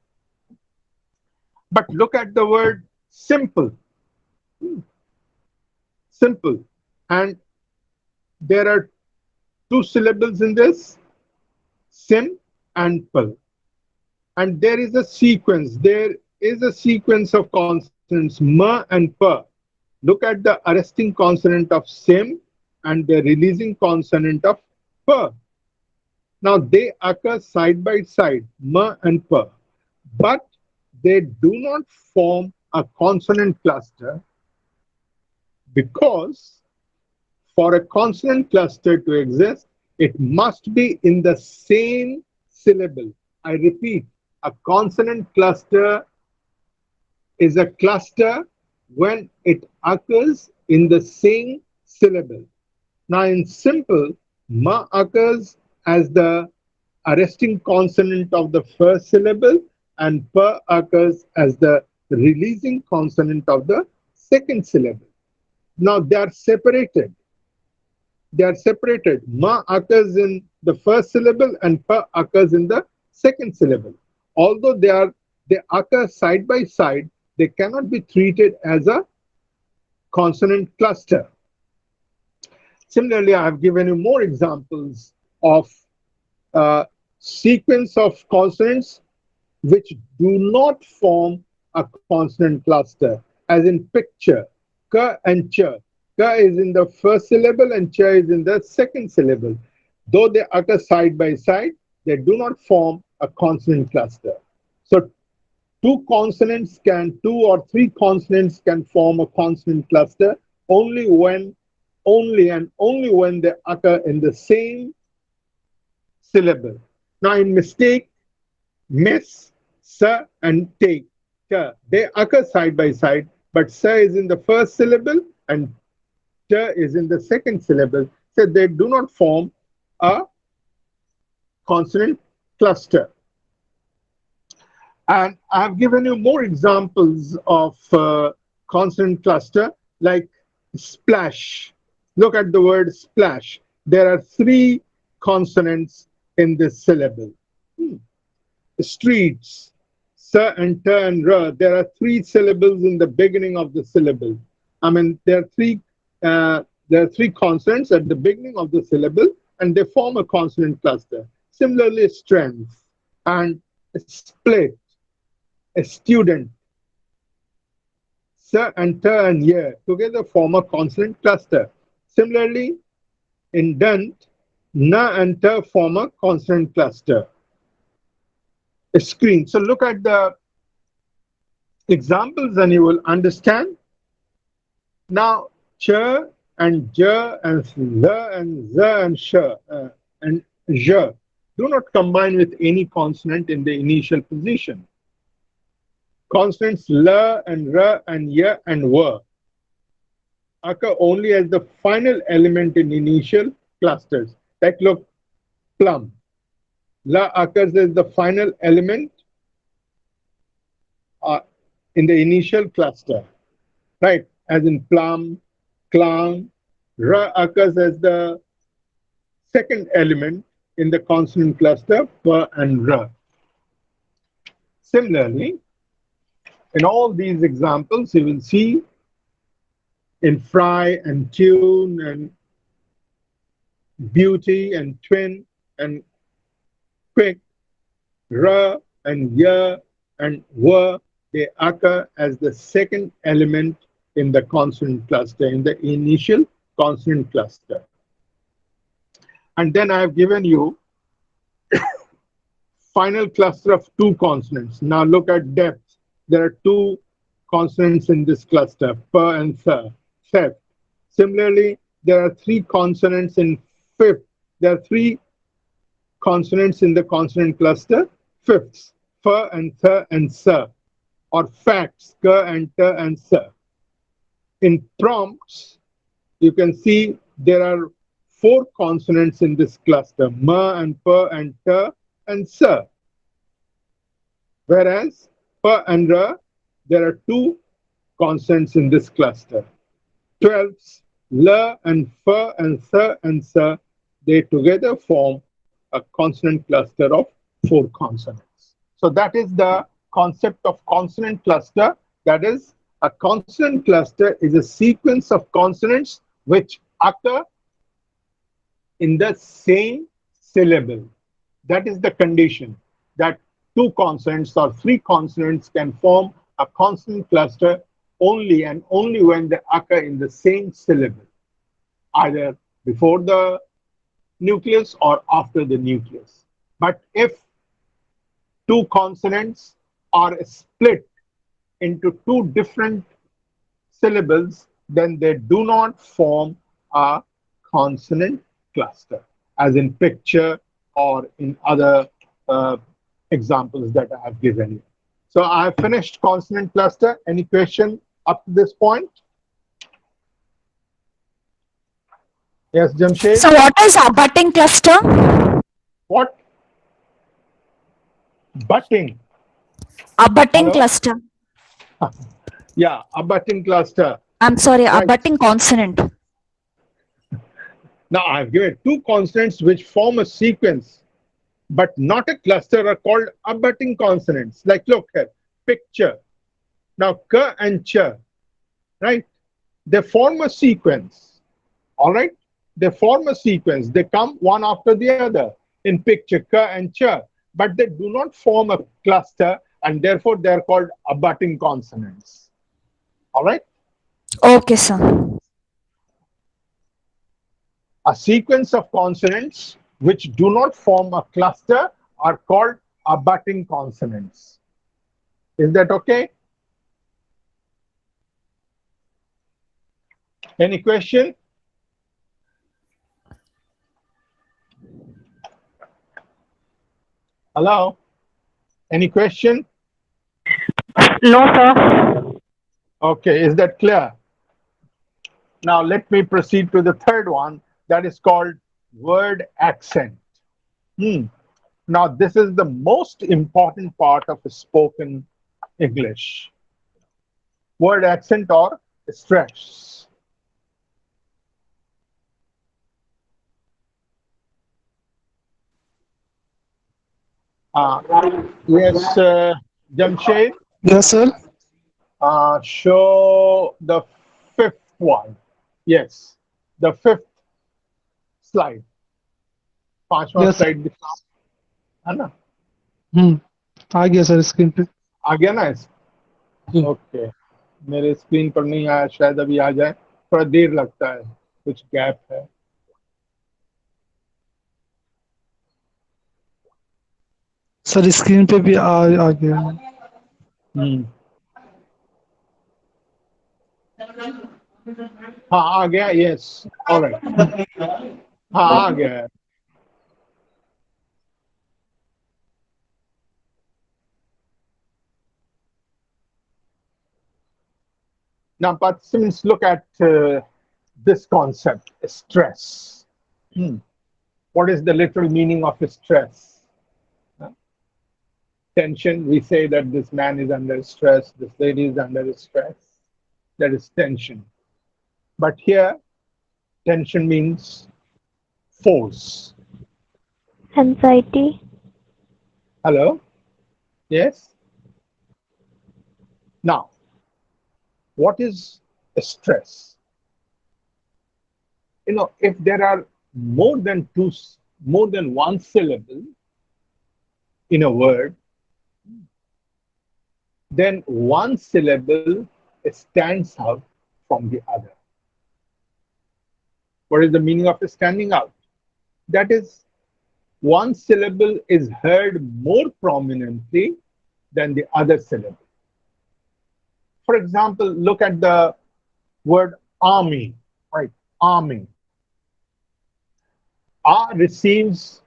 But look at the word simple. Simple. And there are two syllables in this, sim and pal. And there is a sequence. There is a sequence of consonants, m and p. Look at the arresting consonant of sim and the releasing consonant of p. Now they occur side by side, m and p, but they do not form a consonant cluster because for a consonant cluster to exist, it must be in the same syllable. I repeat, a consonant cluster is a cluster when it occurs in the same syllable. Now in simple, ma occurs as the arresting consonant of the first syllable and pa occurs as the releasing consonant of the second syllable. Now they are separated. They are separated. Ma occurs in the first syllable and pa occurs in the second syllable. Although they occur side by side, they cannot be treated as a consonant cluster. Similarly, I have given you more examples of sequence of consonants which do not form a consonant cluster, as in picture, ka and cha. Ka is in the first syllable and cha is in the second syllable. Though they occur side by side, they do not form a consonant cluster. So two or three consonants can form a consonant cluster only when they occur in the same syllable. Now in mistake, miss, sa and take, they occur side by side, but sa is in the first syllable and ta is in the second syllable, so they do not form a consonant cluster. And I've given you more examples of consonant cluster, like splash. Look at the word splash. There are three consonants in this syllable. Streets, sa and ta and ra. There are three syllables in the beginning of the syllable. I mean, there are three consonants at the beginning of the syllable, and they form a consonant cluster. Similarly, strength and split, a student, sa and ta and ya together form a consonant cluster. Similarly, indent, na and ta form a consonant cluster. A screen. So look at the examples and you will understand. Now, cha and ja and la and za and sha and ja do not combine with any consonant in the initial position. Consonants la and ra and ya and wa occur only as the final element in initial clusters. Like look, plum. La occurs as the final element in the initial cluster, right? As in plum, clown. Ra occurs as the second element in the consonant cluster, pa and ra. Similarly, in all these examples, you will see in fry and tune and beauty and twin and quick, ra and ya and wa, they occur as the second element in the consonant cluster, in the initial consonant cluster. And then I have given you final cluster of two consonants. Now look at depth. There are two consonants in this cluster, pa and sa, theft. Similarly, there are three consonants in fifth. There are three consonants in the consonant cluster, fifths, fa and tha and sa, or facts, ka and ta and sa. In prompts, you can see there are four consonants in this cluster, ma and pa and ta and sa. Whereas pa and ra, there are two consonants in this cluster. 12ths, la and fa and tha and sa, they together form a consonant cluster of four consonants. So that is the concept of consonant cluster. That is, a consonant cluster is a sequence of consonants which occur in the same syllable. That is the condition, that two consonants or three consonants can form a consonant cluster only and only when they occur in the same syllable, either before the nucleus or after the nucleus. But if two consonants are split into two different syllables, then they do not form a consonant cluster, as in picture or in other examples that I have given you. So I have finished consonant cluster. Any question up to this point? Yes, Jamshed? So what is abutting cluster? What? Butting. Abutting cluster. Yeah, abutting cluster. I'm sorry, Right. abutting consonant. Now I've given two consonants which form a sequence, but not a cluster, are called abutting consonants. Like look here, picture. Now ka and cha, right? They form a sequence. All right? They form a sequence. They come one after the other in picture, ka and cha, but they do not form a cluster, and therefore they are called abutting consonants. All right? Okay, sir. A sequence of consonants which do not form a cluster are called abutting consonants. Is that okay? Any question? Hello? Any question? No, sir. Okay, is that clear? Now let me proceed to the third one, that is called word accent. Now this is the most important part of spoken English. Word accent or stress. Yes, Jamshed? Yes, sir. Show the fifth one. Yes, the fifth slide. पांचवा Yes, sir. slide दिखाओ, है ना? आ गया sir screen पे। आ गया ना? Okay, मेरे screen पर नहीं आया, शायद अभी आ जाए, थोड़ा देर लगता है, कुछ गैप है। सर स्क्रीन पे भी आ गया। हाँ आ गया, यस, ऑलराइट, हाँ आ गया है। Now participants, look at this concept, stress. What is the literal meaning of stress? Tension, we say that this man is under stress, this lady is under stress. That is tension. But here, tension means force. Anxiety. Hello? Yes? Now, what is stress? You know, if there are more than one syllable in a word, then one syllable stands out from the other. What is the meaning of standing out? That is, one syllable is heard more prominently than the other syllable. For example, look at the word army, right? Army. A receives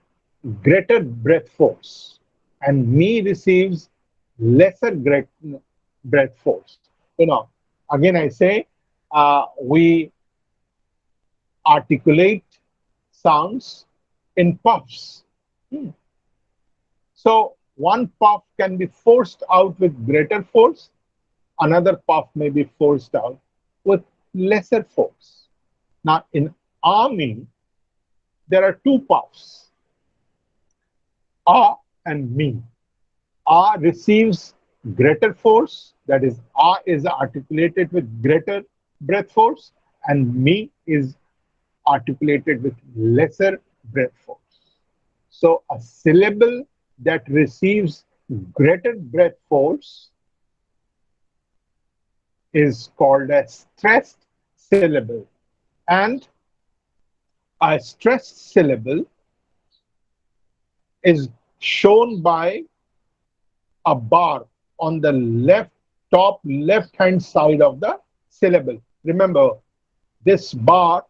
greater breath force and me receives lesser breath force. You know, again I say, we articulate sounds in puffs. So one puff can be forced out with greater force, another puff may be forced out with lesser force. Now in army, there are two puffs, A and me. A receives greater force, that is, A is articulated with greater breath force, and me is articulated with lesser breath force. So a syllable that receives greater breath force is called a stressed syllable. And a stressed syllable is shown by a bar on the top left-hand side of the syllable. Remember, this bar,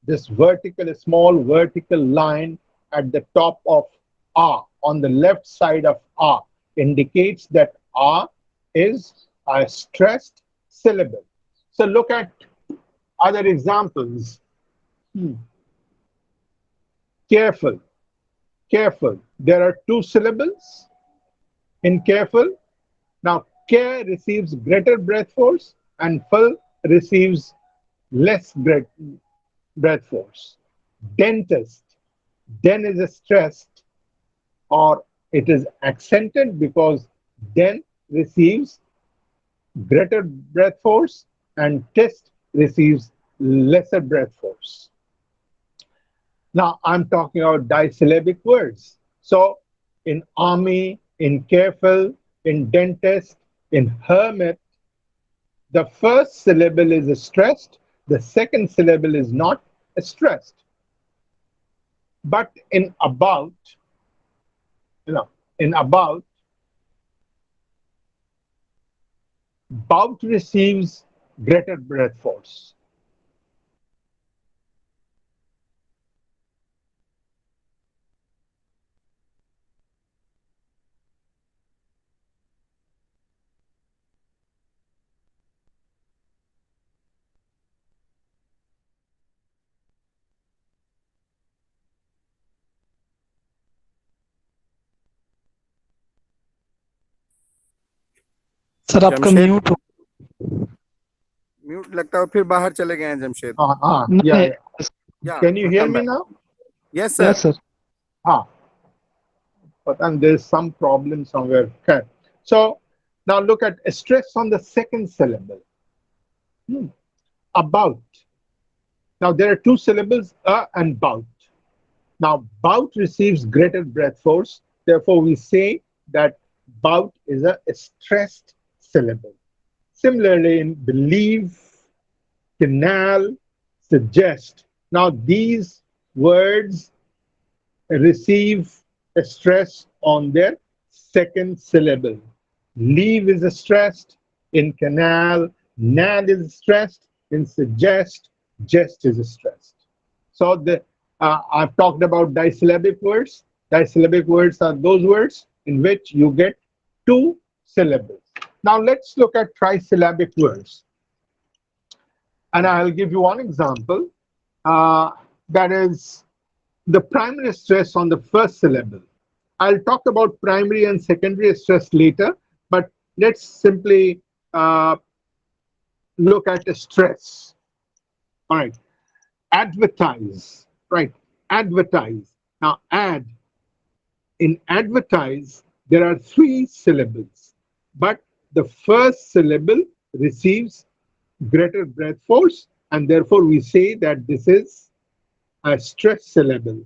this small vertical line at the top of A, on the left side of A, indicates that A is a stressed syllable. So look at other examples. Careful, careful. There are two syllables in careful. Now, care receives greater breath force and full receives less breath force. Dentist, den is stressed or it is accented because den receives greater breath force and test receives lesser breath force. Now I'm talking about disyllabic words. So in army, in careful, in dentist, in hermit, the first syllable is stressed, the second syllable is not stressed. But in about, in about receives greater breath force. Sir आपका Jamshed mute हो mute लगता है फिर बाहर चले गए हैं Jamshed Yeah. Yeah, Can you hear come me back. now? Yes sir. Yes sir But then there's some problem somewhere. Okay. So now look at stress on the second syllable. About. Now there are two syllables, and bout. Now bout receives greater breath force. Therefore, we say that bout is a stressed syllable. Similarly, in believe, canal, suggest. Now these words receive a stress on their second syllable. Leave is stressed in canal, nal is stressed in suggest, jest is stressed. So I've talked about disyllabic words. Disyllabic words are those words in which you get two syllables. Now let's look at trisyllabic words. And I'll give you one example. That is the primary stress on the first syllable. I'll talk about primary and secondary stress later, but let's simply look at the stress. All right. Advertise. Right. Advertise. Now, add. In advertise, there are three syllables, but the first syllable receives greater breath force, and therefore we say that this is a stress syllable.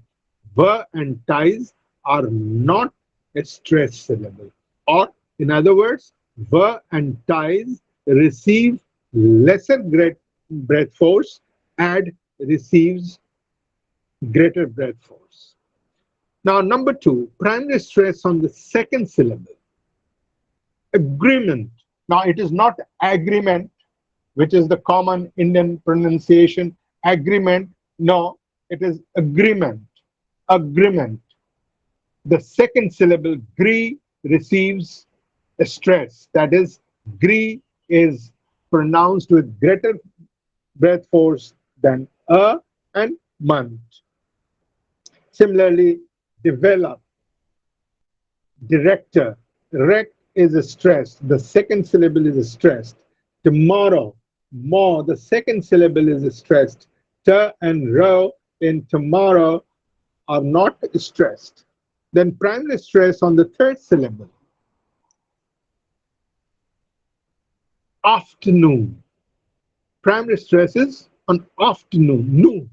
Ver and ties are not a stress syllable. Or, in other words, ver and ties receive lesser breath force, add receives greater breath force. Now, number two, primary stress on the second syllable. Agreement. Now, it is not agreement, which is the common Indian pronunciation. Agreement. No, it is agreement. Agreement. The second syllable, gree, receives a stress. That is, gree is pronounced with greater breath force than a and month. Similarly, develop, director, rect is stressed. The second syllable is stressed. Tomorrow, more, the second syllable is stressed. T and ro in tomorrow are not stressed. Then primary stress on the third syllable. Afternoon. Primary stress is on afternoon, noon.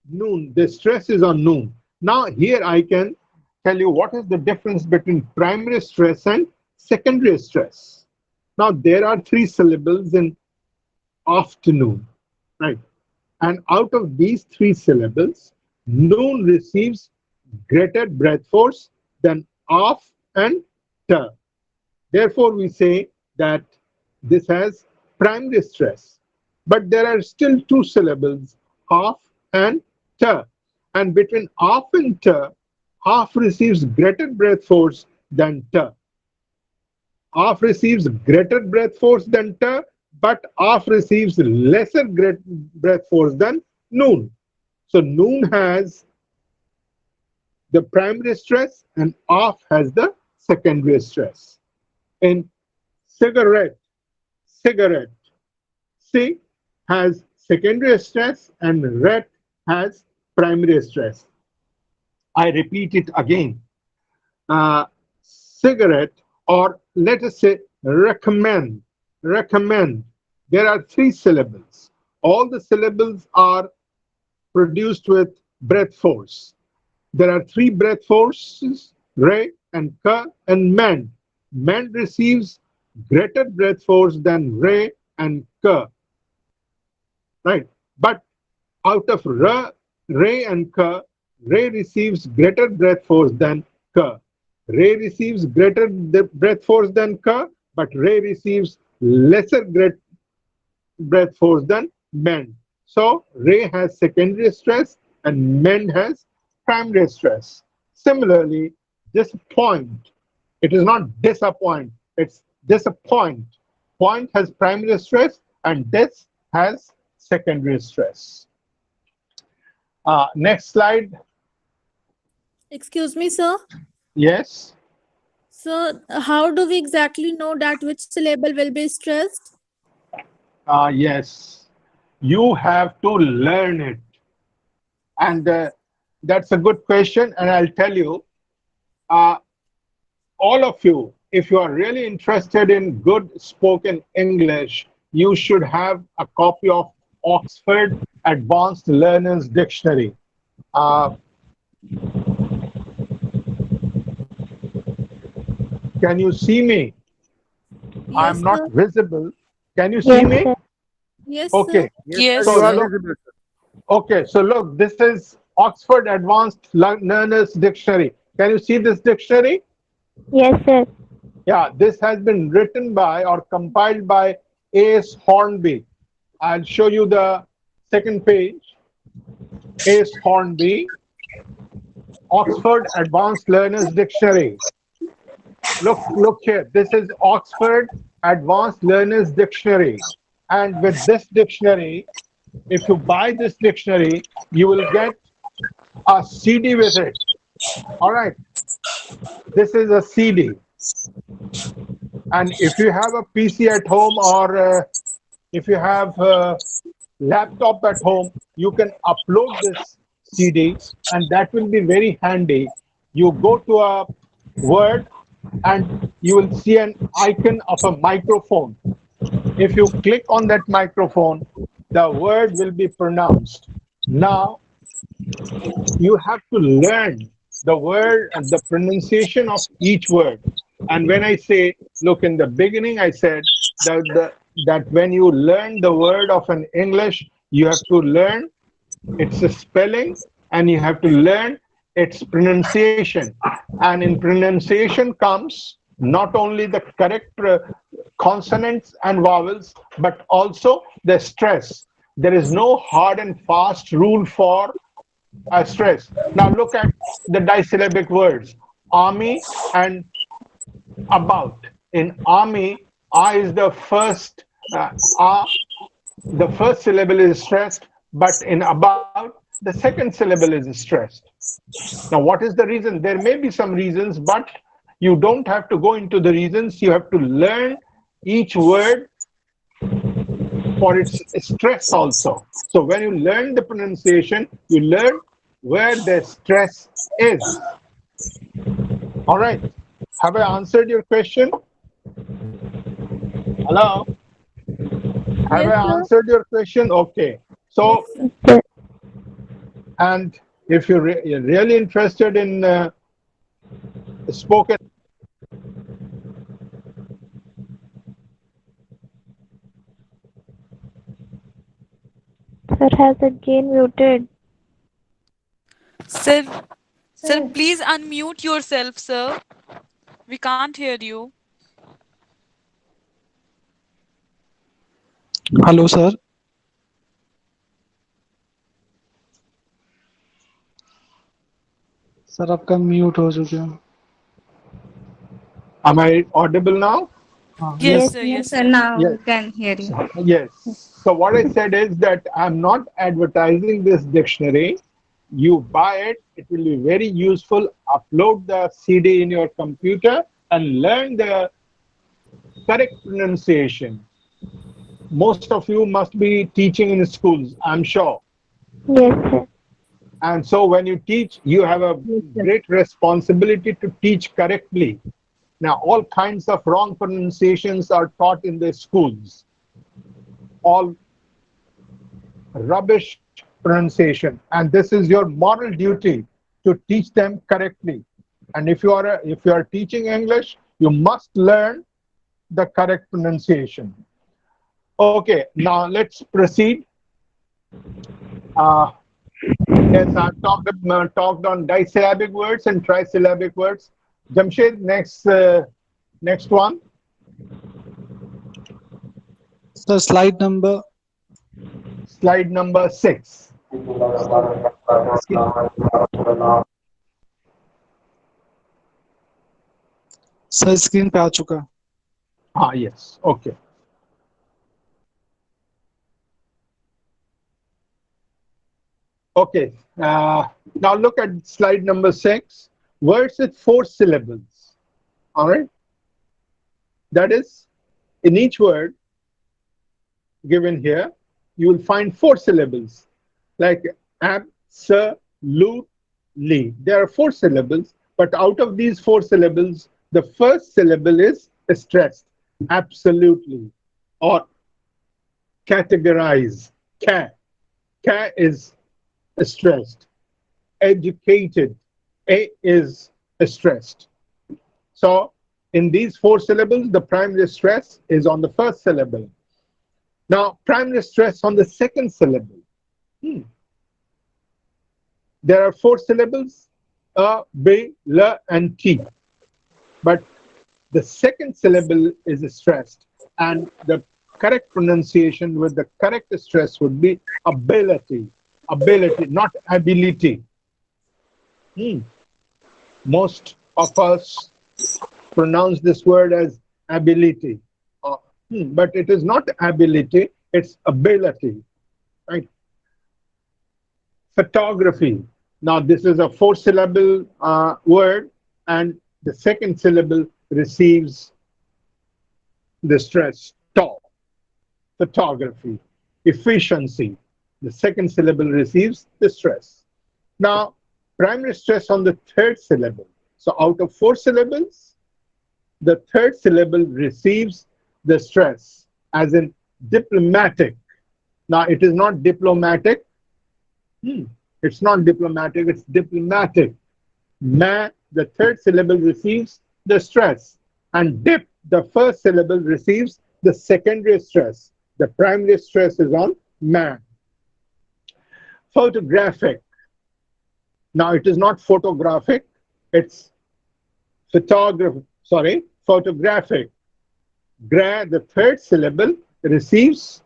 Noon, the stress is on noon. Now here I can tell you what is the difference between primary stress and secondary stress. Now there are three syllables in afternoon, right? And out of these three syllables, noon receives greater breath force than off and t. Therefore, we say that this has primary stress. But there are still two syllables, off and t. And between off and t, off receives greater breath force than t. Off receives greater breath force than t, but off receives lesser breath force than noon. So noon has the primary stress and off has the secondary stress. In cigarette, C has secondary stress and ret has primary stress. I repeat it again. Cigarette, or let us say recommend. There are three syllables. All the syllables are produced with breath force. There are three breath forces, re and ka and mend. Mend receives greater breath force than re and ka. Right? But out of re and ka, Ray receives greater breath force than K. Ray receives greater breath force than K, but Ray receives lesser breath force than Mend. So Ray has secondary stress and Mend has primary stress. Similarly, disappoint. It is not disappoint, it's disappoint. Point has primary stress and dis has secondary stress. Next slide. Excuse me, sir. Yes. So how do we exactly know that which syllable will be stressed? Yes. You have to learn it. And that's a good question. And I'll tell you, all of you, if you are really interested in good spoken English, you should have a copy of Oxford Advanced Learners Dictionary. Can you see me? Yes, I'm not sir. visible. Can you see me? Yes, Okay. sir. Yes, So sir. look, okay, so look, this is Oxford Advanced Learners Dictionary. Can you see this dictionary? Yes, sir. Yeah, this has been written by or compiled by Ace Hornby. I'll show you the second page. Ace Hornby, Oxford Advanced Learners Dictionary. Look here. This is Oxford Advanced Learners Dictionary. And with this dictionary, if you buy this dictionary, you will get a CD with it. All right. This is a CD. And if you have a PC at home or if you have a laptop at home, you can upload this CD and that will be very handy. You go to a Word and you will see an icon of a microphone. If you click on that microphone, the word will be pronounced. Now, you have to learn the word and the pronunciation of each word. And when I say, look, in the beginning, I said that when you learn the word of an English, you have to learn its spelling and you have to learn its pronunciation. And in pronunciation comes not only the correct consonants and vowels, but also the stress. There is no hard and fast rule for stress. Now look at the disyllabic words, army and about. In army, I is the first, the first syllable is stressed, but in about, the second syllable is stressed. Now, what is the reason? There may be some reasons, but you don't have to go into the reasons. You have to learn each word for its stress also. So when you learn the pronunciation, you learn where the stress is. All right. Have I answered your question? Hello? Have Yes, I sir. answered your question? Okay. So, and if you're really interested in spoken, Sir has again muted. Sir, sir, please unmute yourself, sir. We can't hear you. Hello sir sir आपका mute हो चुके हैं am I audible now? हाँ Yes, Yes, sir. sir. Yes, So sir. now Yes. we can hear you. Yes. So what I said is that I'm not advertising this dictionary. You buy it, it will be very useful. Upload the CD in your computer and learn the correct pronunciation. Most of you must be teaching in schools, I'm sure. Yes, sir. And so when you teach, you have a great responsibility to teach correctly. Now, all kinds of wrong pronunciations are taught in the schools. All rubbish pronunciation, and this is your moral duty to teach them correctly. And if you are teaching English, you must learn the correct pronunciation. Okay, now let's proceed. Yes, I've talked on disyllabic words and trisyllabic words. Jamshed, next one. So slide number 6. Sir screen पे आ चुका. Yes, okay. Okay, now look at slide number 6. Words with 4 syllables. All right. That is, in each word given here, you will find 4 syllables, like absolutely. There are 4 syllables, but out of these 4 syllables, the first syllable is stressed, absolutely, or categorize, ca is stressed, educated, a is stressed. So in these 4 syllables, the primary stress is on the first syllable. Now, primary stress on the second syllable. There are 4 syllables, a, b, l, and t. But the second syllable is stressed, and the correct pronunciation with the correct stress would be ability. Ability, not ability. Most of us pronounce this word as ability. But it is not ability, it's ability. Right? Photography. Now, this is a 4-syllable word, and the second syllable receives the stress, to. Photography. Efficiency. The second syllable receives the stress. Now, primary stress on the third syllable. So out of 4 syllables, the third syllable receives the stress, as in diplomatic. Now, it is not diplomatic. It's not diplomatic, it's diplomatic. Ma, the third syllable receives the stress. And dip, the first syllable receives the secondary stress. The primary stress is on ma. Photographic. Now, it is not photographic, it's photographic. Gra, the third syllable, receives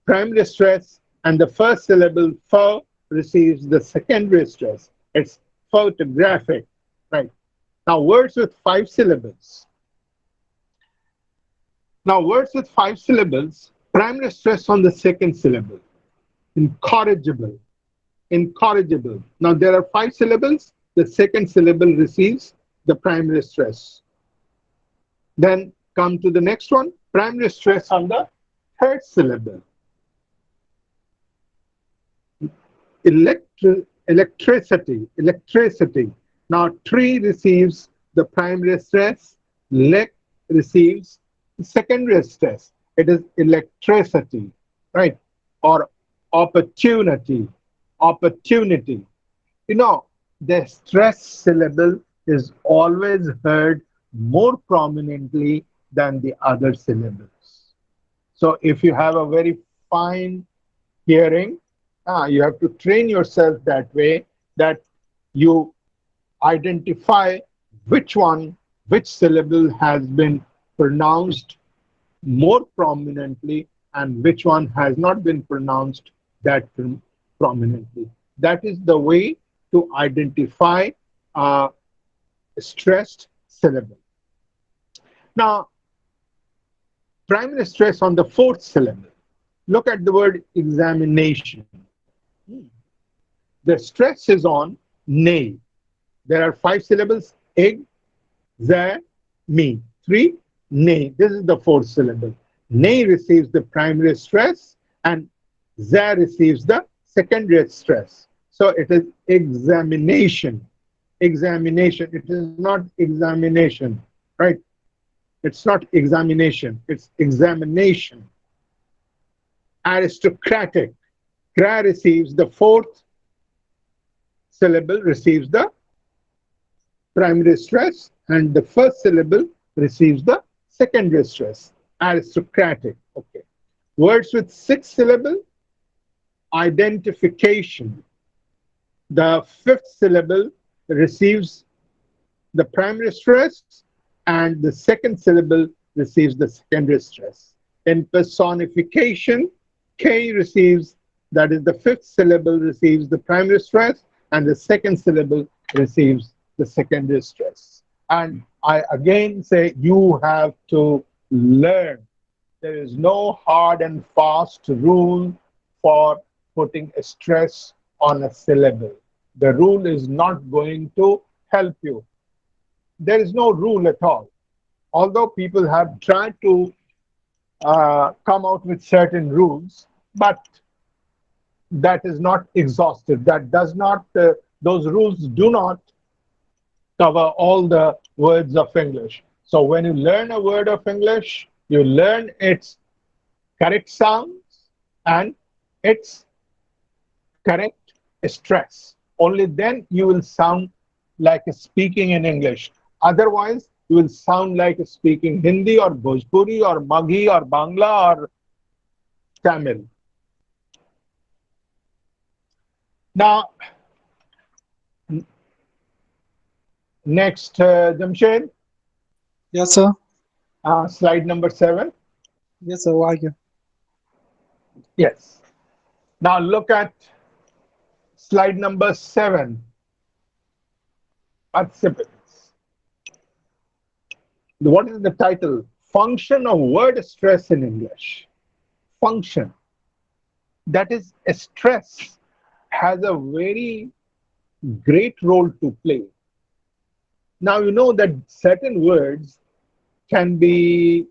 primary stress, and the first syllable, pho, receives the secondary stress. It's photographic. Right. Now, words with 5 syllables. Now, words with 5 syllables, primary stress on the second syllable. Incorrigible. Incorrigible. Now, there are 5 syllables. The second syllable receives the primary stress. Then come to the next one, primary stress on the third syllable. Electricity. Electricity. Now, tree receives the primary stress. Lek receives the secondary stress. It is electricity, right? Or opportunity. Opportunity. You know, the stress syllable is always heard more prominently than the other syllables. So if you have a very fine hearing, you have to train yourself that way, that you identify which syllable has been pronounced more prominently and which one has not been pronounced that prominently. That is the way to identify a stressed syllable. Now, primary stress on the fourth syllable. Look at the word examination. The stress is on ne. There are 5 syllables, eg, za, mi. 3, ne. This is the fourth syllable. Ne receives the primary stress and za receives the secondary stress. So it is examination. Examination. It is not examination, right? It's not examination. It's examination. Aristocratic. Gra receives the fourth syllable, receives the primary stress, and the first syllable receives the secondary stress. Aristocratic. Okay. Words with 6 syllables identification. The fifth syllable receives the primary stress and the second syllable receives the secondary stress. In personification, K receives, that is the fifth syllable receives the primary stress and the second syllable receives the secondary stress. And I again say you have to learn. There is no hard and fast rule for putting a stress on a syllable. The rule is not going to help you. There is no rule at all. Although people have tried to come out with certain rules, but that is not exhaustive. That does not, those rules do not cover all the words of English. So when you learn a word of English, you learn its correct sounds and its correct stress. Only then you will sound like speaking in English. Otherwise, you will sound like speaking Hindi or Bhojpuri or Maghi or Bangla or Tamil. Now, next, Jamshed. Yes, sir. Slide number 7. Yes, sir. Why? Yes. Now look at slide number 7. Participants. What is the title? Function of word stress in English. Function. That is, a stress has a very great role to play. Now you know that certain words can be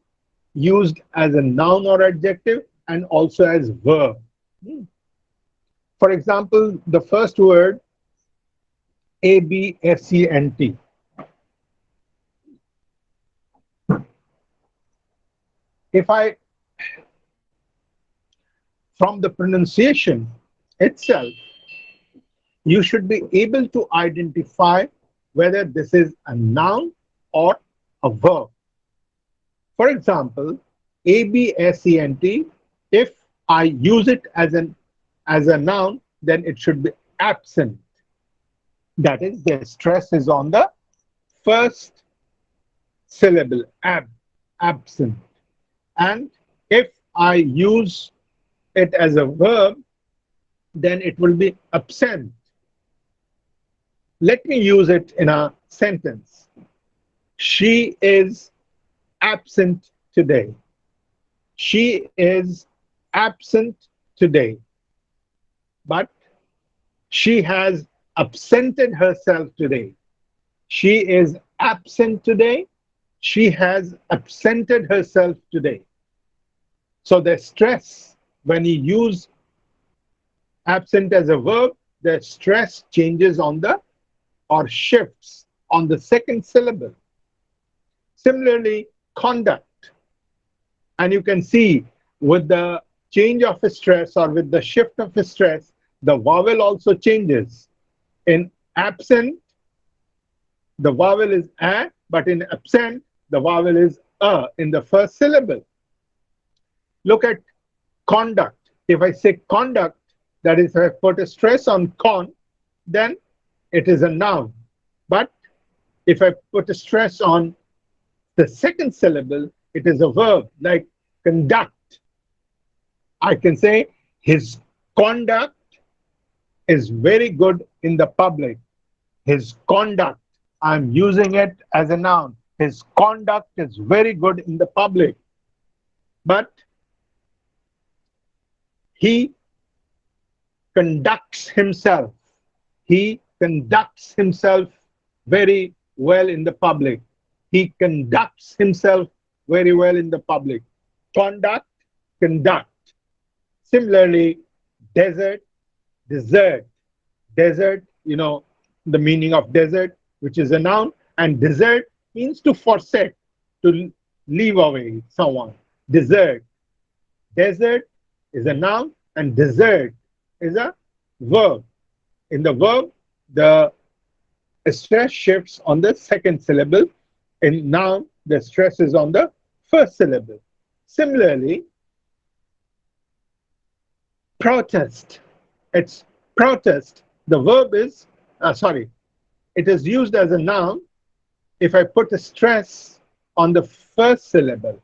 used as a noun or adjective and also as verb. For example, the first word, absent. If I, from the pronunciation itself, you should be able to identify whether this is a noun or a verb. For example, absent, if I use it as a noun, then it should be absent. That is, the stress is on the first syllable, absent. And if I use it as a verb, then it will be absent. Let me use it in a sentence. She is absent today. She is absent today. But she has absented herself today. She is absent today. She has absented herself today. So the stress, when you use absent as a verb, the stress changes on the, or shifts on the second syllable. Similarly, conduct. And you can see with the change of a stress or with the shift of a stress, the vowel also changes. In absent, the vowel is a, but in absent, the vowel is a in the first syllable. Look at conduct. If I say conduct, that is, if I put a stress on con, then it is a noun. But if I put a stress on the second syllable, it is a verb, like conduct. I can say his conduct is very good in the public. His conduct, I'm using it as a noun. His conduct is very good in the public. But he conducts himself. He conducts himself very well in the public. He conducts himself very well in the public. Conduct, conduct. Similarly, desert, desert. Desert, you know, the meaning of desert, which is a noun, and desert means to forsake, to leave away someone. Desert. Desert is a noun and desert is a verb. In the verb, the stress shifts on the second syllable. In noun, the stress is on the first syllable. Similarly, protest. It's protest. The verb is, it is used as a noun if I put a stress on the first syllable,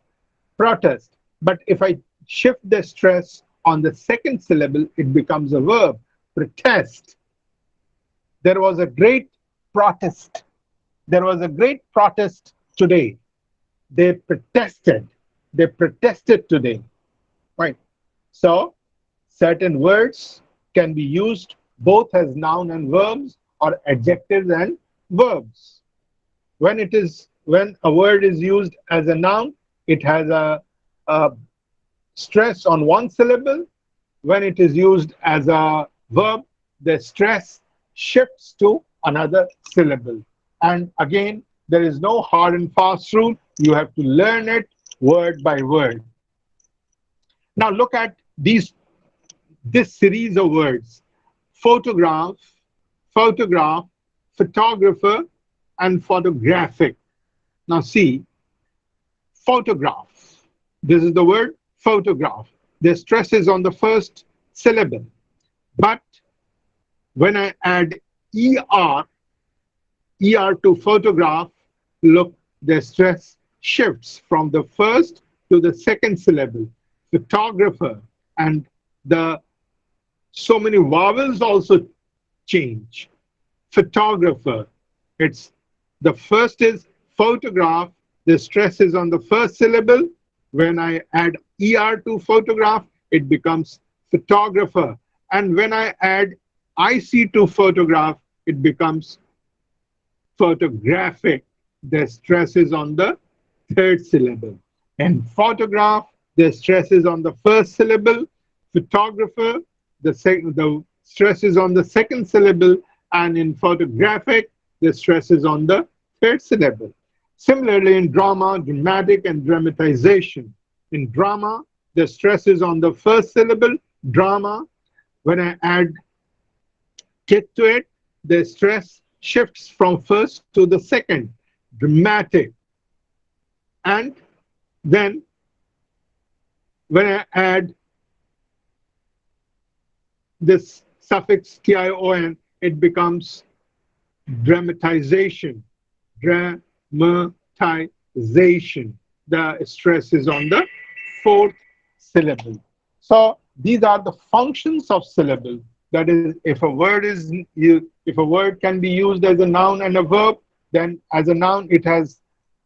protest. But if I shift the stress on the second syllable, it becomes a verb, protest. There was a great protest. There was a great protest today. They protested. They protested today. Right. So certain words can be used both as noun and verbs or adjectives and verbs. When a word is used as a noun, it has a stress on one syllable. When it is used as a verb, the stress shifts to another syllable. And again, there is no hard and fast rule. You have to learn it word by word. Now look at this series of words: photograph, photograph, photographer, and photographic. Now see, photograph. This is the word photograph. The stress is on the first syllable. But when I add ER to photograph, look, the stress shifts from the first to the second syllable, photographer, and so many vowels also change. Photographer, the first is photograph, the stress is on the first syllable. When I add ER to photograph, it becomes photographer. And when I add IC to photograph, it becomes photographic. The stress is on the third syllable. And photograph, the stress is on the first syllable. Photographer, the stress is on the second syllable. And in photographic, the stress is on the third syllable. Similarly, in drama, dramatic, and dramatization. In drama, the stress is on the first syllable, drama. When I add tit to it, the stress shifts from first to the second, dramatic. And then when I add this suffix tion, it becomes dramatization, dramatization. The stress is on the fourth syllable. So these are the functions of syllable. That is, if a word can be used as a noun and a verb, then as a noun it has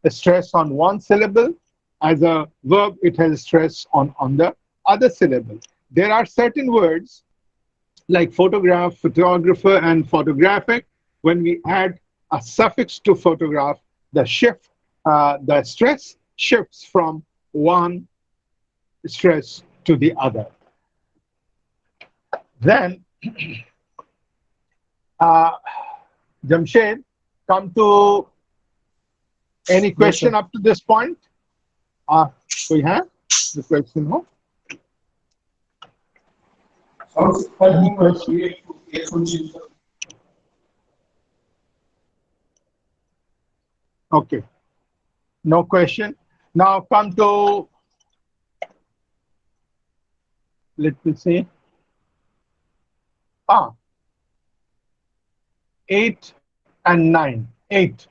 a stress on one syllable. As a verb, it has a stress on the other syllable. There are certain words like photograph, photographer, and photographic. When we add a suffix to photograph, the stress shifts from one stress to the other. Then, Jamshed, come to any question up to this point? We have the question, no? Any question? Okay, no question. Now come to, let me see. 8 and 9. 8.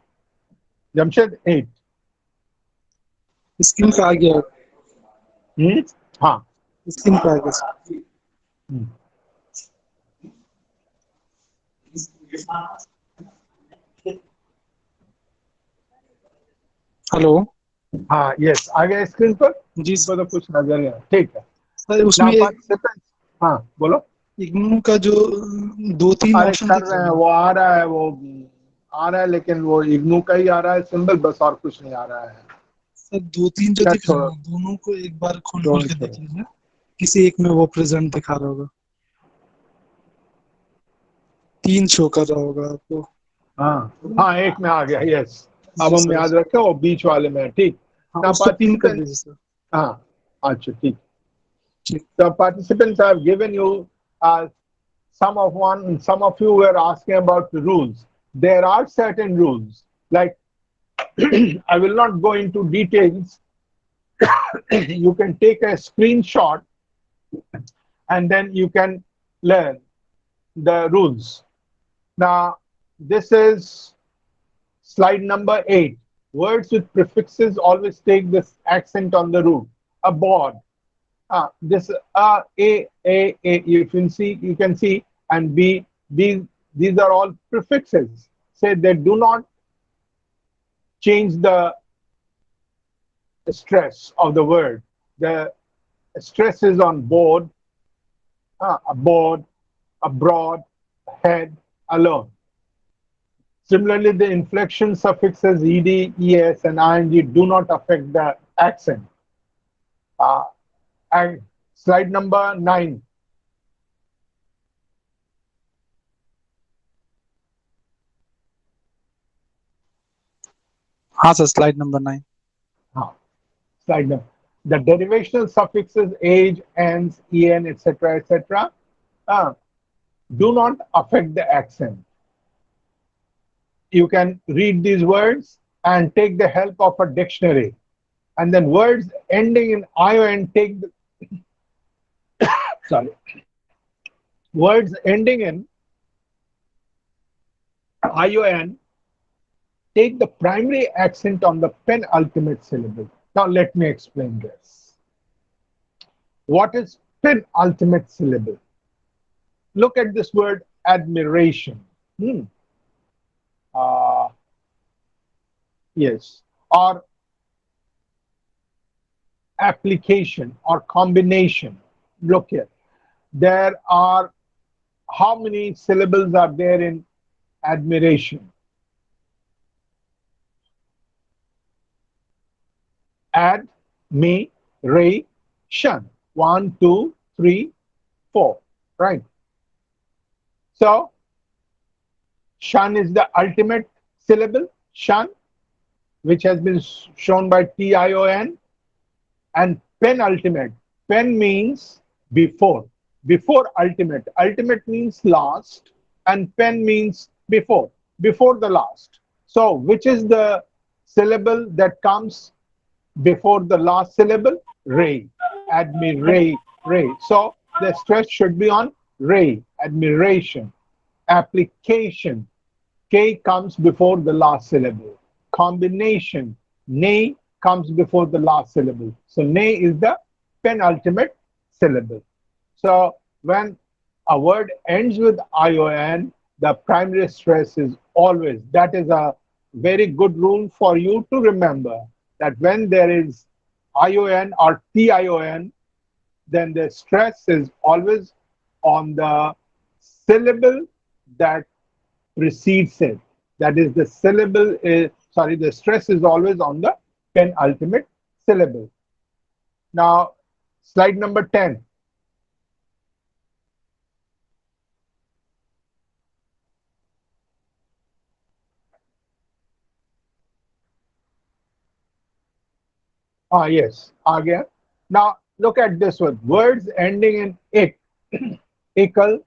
Jamshed, 8. Screen पे आ गया हाँ screen पे आ गया hello हाँ yes आ गया screen पर जी तो कुछ नजर नहीं ठीक है सर उसमें हाँ बोलो इग्नू का जो 2-3 ऑप्शन कर रहे हैं वो आ रहा है लेकिन वो इग्नू का ही आ रहा है सिंबल बस और कुछ नहीं आ रहा है सर 2-3 जो दिख रहा है दोनों को एक बार खोल के देख लीजिए किसी एक में वो प्रेजेंट दिखा रहा होगा 3 शो कर रहा होगा आपको हाँ एक में आ गया यस अब हम याद रखें वो बीच वाले में ठीक पिन कर दीजिए सर हाँ अच्छा ठीक The participants have given you some of you were asking about the rules. There are certain rules like I will not go into details. You can take a screenshot and then you can learn. the rules. Now, this is slide number 8. Words with prefixes always take this accent on the root. Aboard. This A, you can see, and B, these are all prefixes. Say they do not change the stress of the word. The stress is on board, aboard, abroad, ahead, alone. Similarly, the inflection suffixes ed, es, and ing do not affect the accent. And slide number 9. sir, slide number 9. Slide number. The derivational suffixes age, ends, en, etc., etc., do not affect the accent. You can read these words and take the help of a dictionary. And then words ending in ion take the sorry. Words ending in ion take the primary accent on the penultimate syllable. Now let me explain this. What is penultimate syllable? Look at this word admiration. Yes, or application or combination. Look here. There are, how many syllables are there in admiration? Ad, me, re, shun. 1, 2, 3, 4. Right. So, shun is the ultimate syllable, shun, which has been shown by T-I-O-N, and penultimate. Pen means before. Before ultimate. Ultimate means last, and pen means before. Before the last. So, which is the syllable that comes before the last syllable? Re. Admiration. So, the stress should be on re. Admiration. Application. K comes before the last syllable. Combination. Ne comes before the last syllable. So, ne is the penultimate syllable. So, when a word ends with ion, the primary stress is always, that is a very good rule for you to remember, that when there is ion or tion, then the stress is always on the syllable that precedes it. That is, the syllable is, sorry, the stress is always on the penultimate syllable. Now, slide number 10. Yes, again. Now, look at this one. Words ending in ik, ical,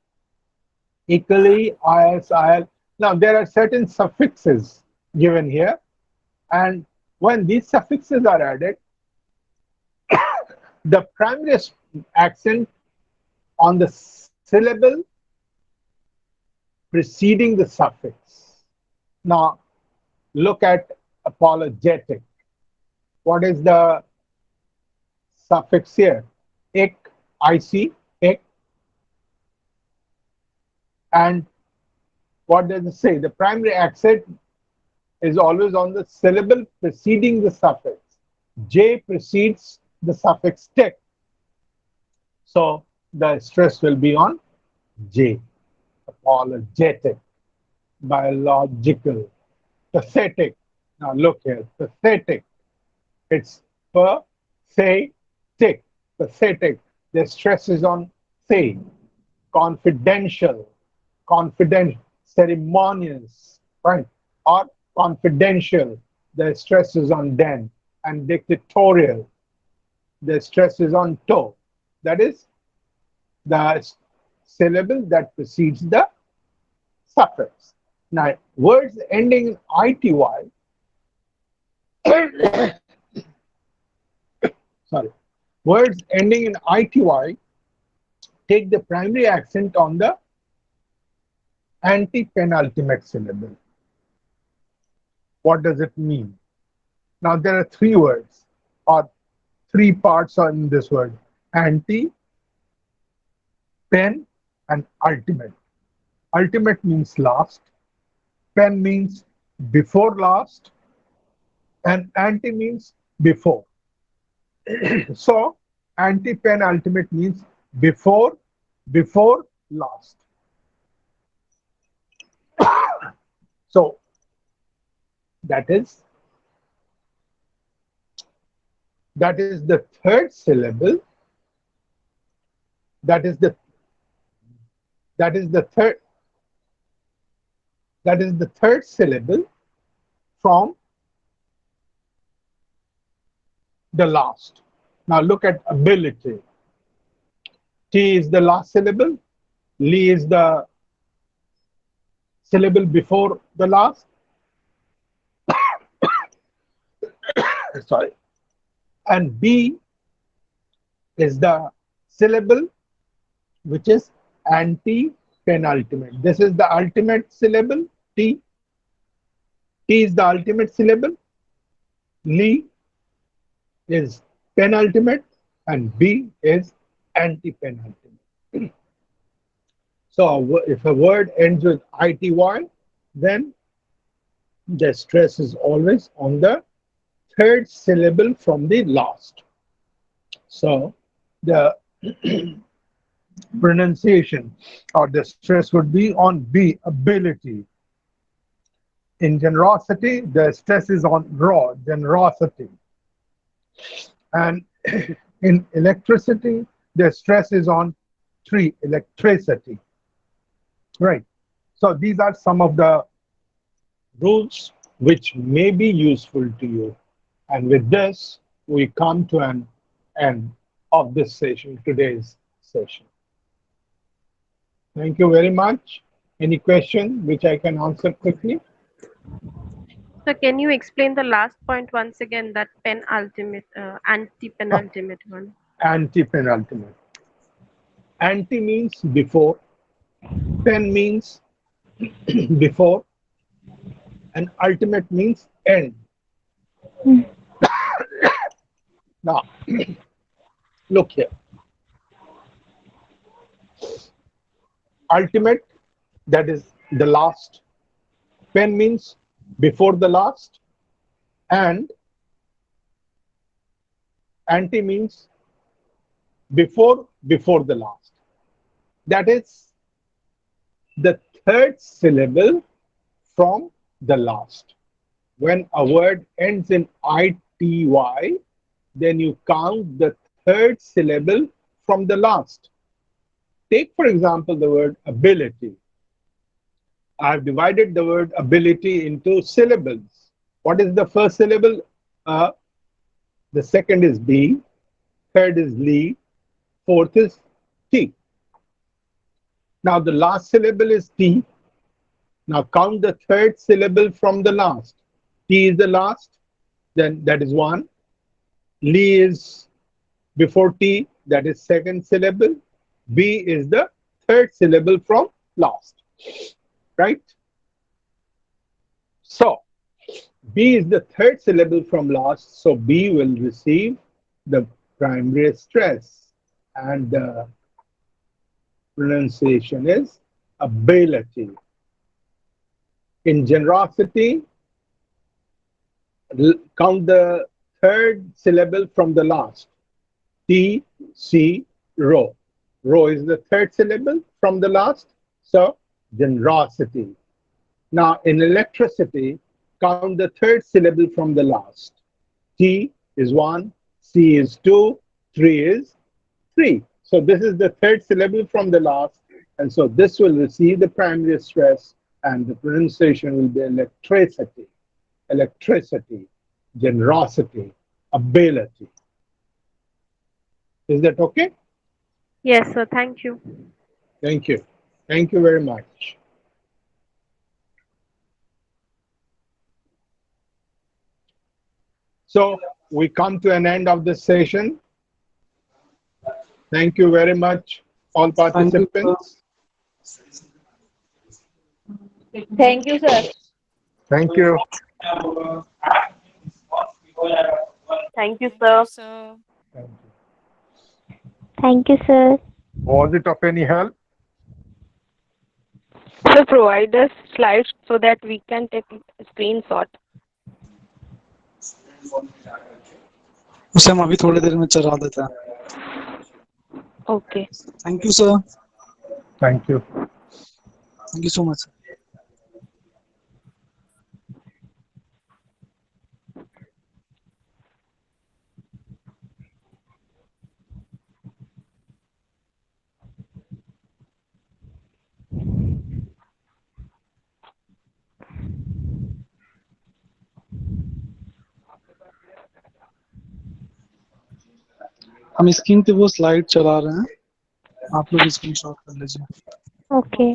equally, is, il. Now, there are certain suffixes given here. And when these suffixes are added, the primary accent on the syllable preceding the suffix. Now, look at apologetic. What is the suffix here? Ik, ic, ik. And what does it say? The primary accent is always on the syllable preceding the suffix. J precedes the suffix tic. So the stress will be on J. Apologetic, biological, pathetic. Now look here, pathetic. It's pathetic. Pathetic. The stress is on say. Confidential, ceremonious, right? Or confidential, the stress is on den. And dictatorial, the stress is on toe. That is the syllable that precedes the suffix. Now, words ending in ity, sorry, words ending in ity take the primary accent on the Anti-penultimate syllable. What does it mean? Now there are three words or three parts in this word: anti, pen, and ultimate. Ultimate means last, pen means before last, and anti means before. So anti-pen ultimate means before last. So that is the third syllable. That is the third syllable from the last. Now look at ability. T is the last syllable. Li is the syllable before the last. Sorry. And B is the syllable which is anti-penultimate. This is the ultimate syllable, T. T is the ultimate syllable. Li is penultimate and B is anti-penultimate. So if a word ends with ity, then the stress is always on the third syllable from the last. So the pronunciation or the stress would be on B, ability. In generosity, the stress is on raw, generosity. And in electricity, the stress is on 3, electricity. Right. So these are some of the rules which may be useful to you. And with this, we come to an end of this session, today's session. Thank you very much. Any question which I can answer quickly? So can you explain the last point once again, that penultimate, anti-penultimate one? Anti-penultimate. Anti means before, pen means before, and ultimate means end. Now, look here. Ultimate, that is the last. Pen means before the last, and anti means before the last. That is the third syllable from the last. When a word ends in ity, then you count the third syllable from the last. Take, for example, the word ability. I have divided the word ability into syllables. What is the first syllable? The second is B, third is li, fourth is T. Now the last syllable is T. Now count the third syllable from the last. T is the last, then that is 1. Li is before T, that is second syllable. B is the third syllable from last. Right? So B is the third syllable from last, so B will receive the primary stress, and the pronunciation is ability. In generosity, count the third syllable from the last. T, C, ro. Ro is the third syllable from the last, so generosity. Now in electricity, count the third syllable from the last. T is 1, C is 2, 3 is 3. So this is the third syllable from the last, and so this will receive the primary stress, and the pronunciation will be electricity, electricity, generosity, ability. Is that okay? Yes, sir. Thank you. Thank you. Thank you very much. So we come to an end of this session. Thank you very much, all participants. Thank you, sir. Thank you. Thank you, Thank sir. you, sir. Thank you, sir. Was it of any help? So provide us slides so that we can take a screenshot. उसे हम अभी थोड़ी देर में चला देते हैं. Okay. Thank you, sir. Thank you. Thank you so much. हम screen पे वो स्लाइड चला रहे हैं, आप लोग स्क्रीनशॉट कर लीजिए. Okay.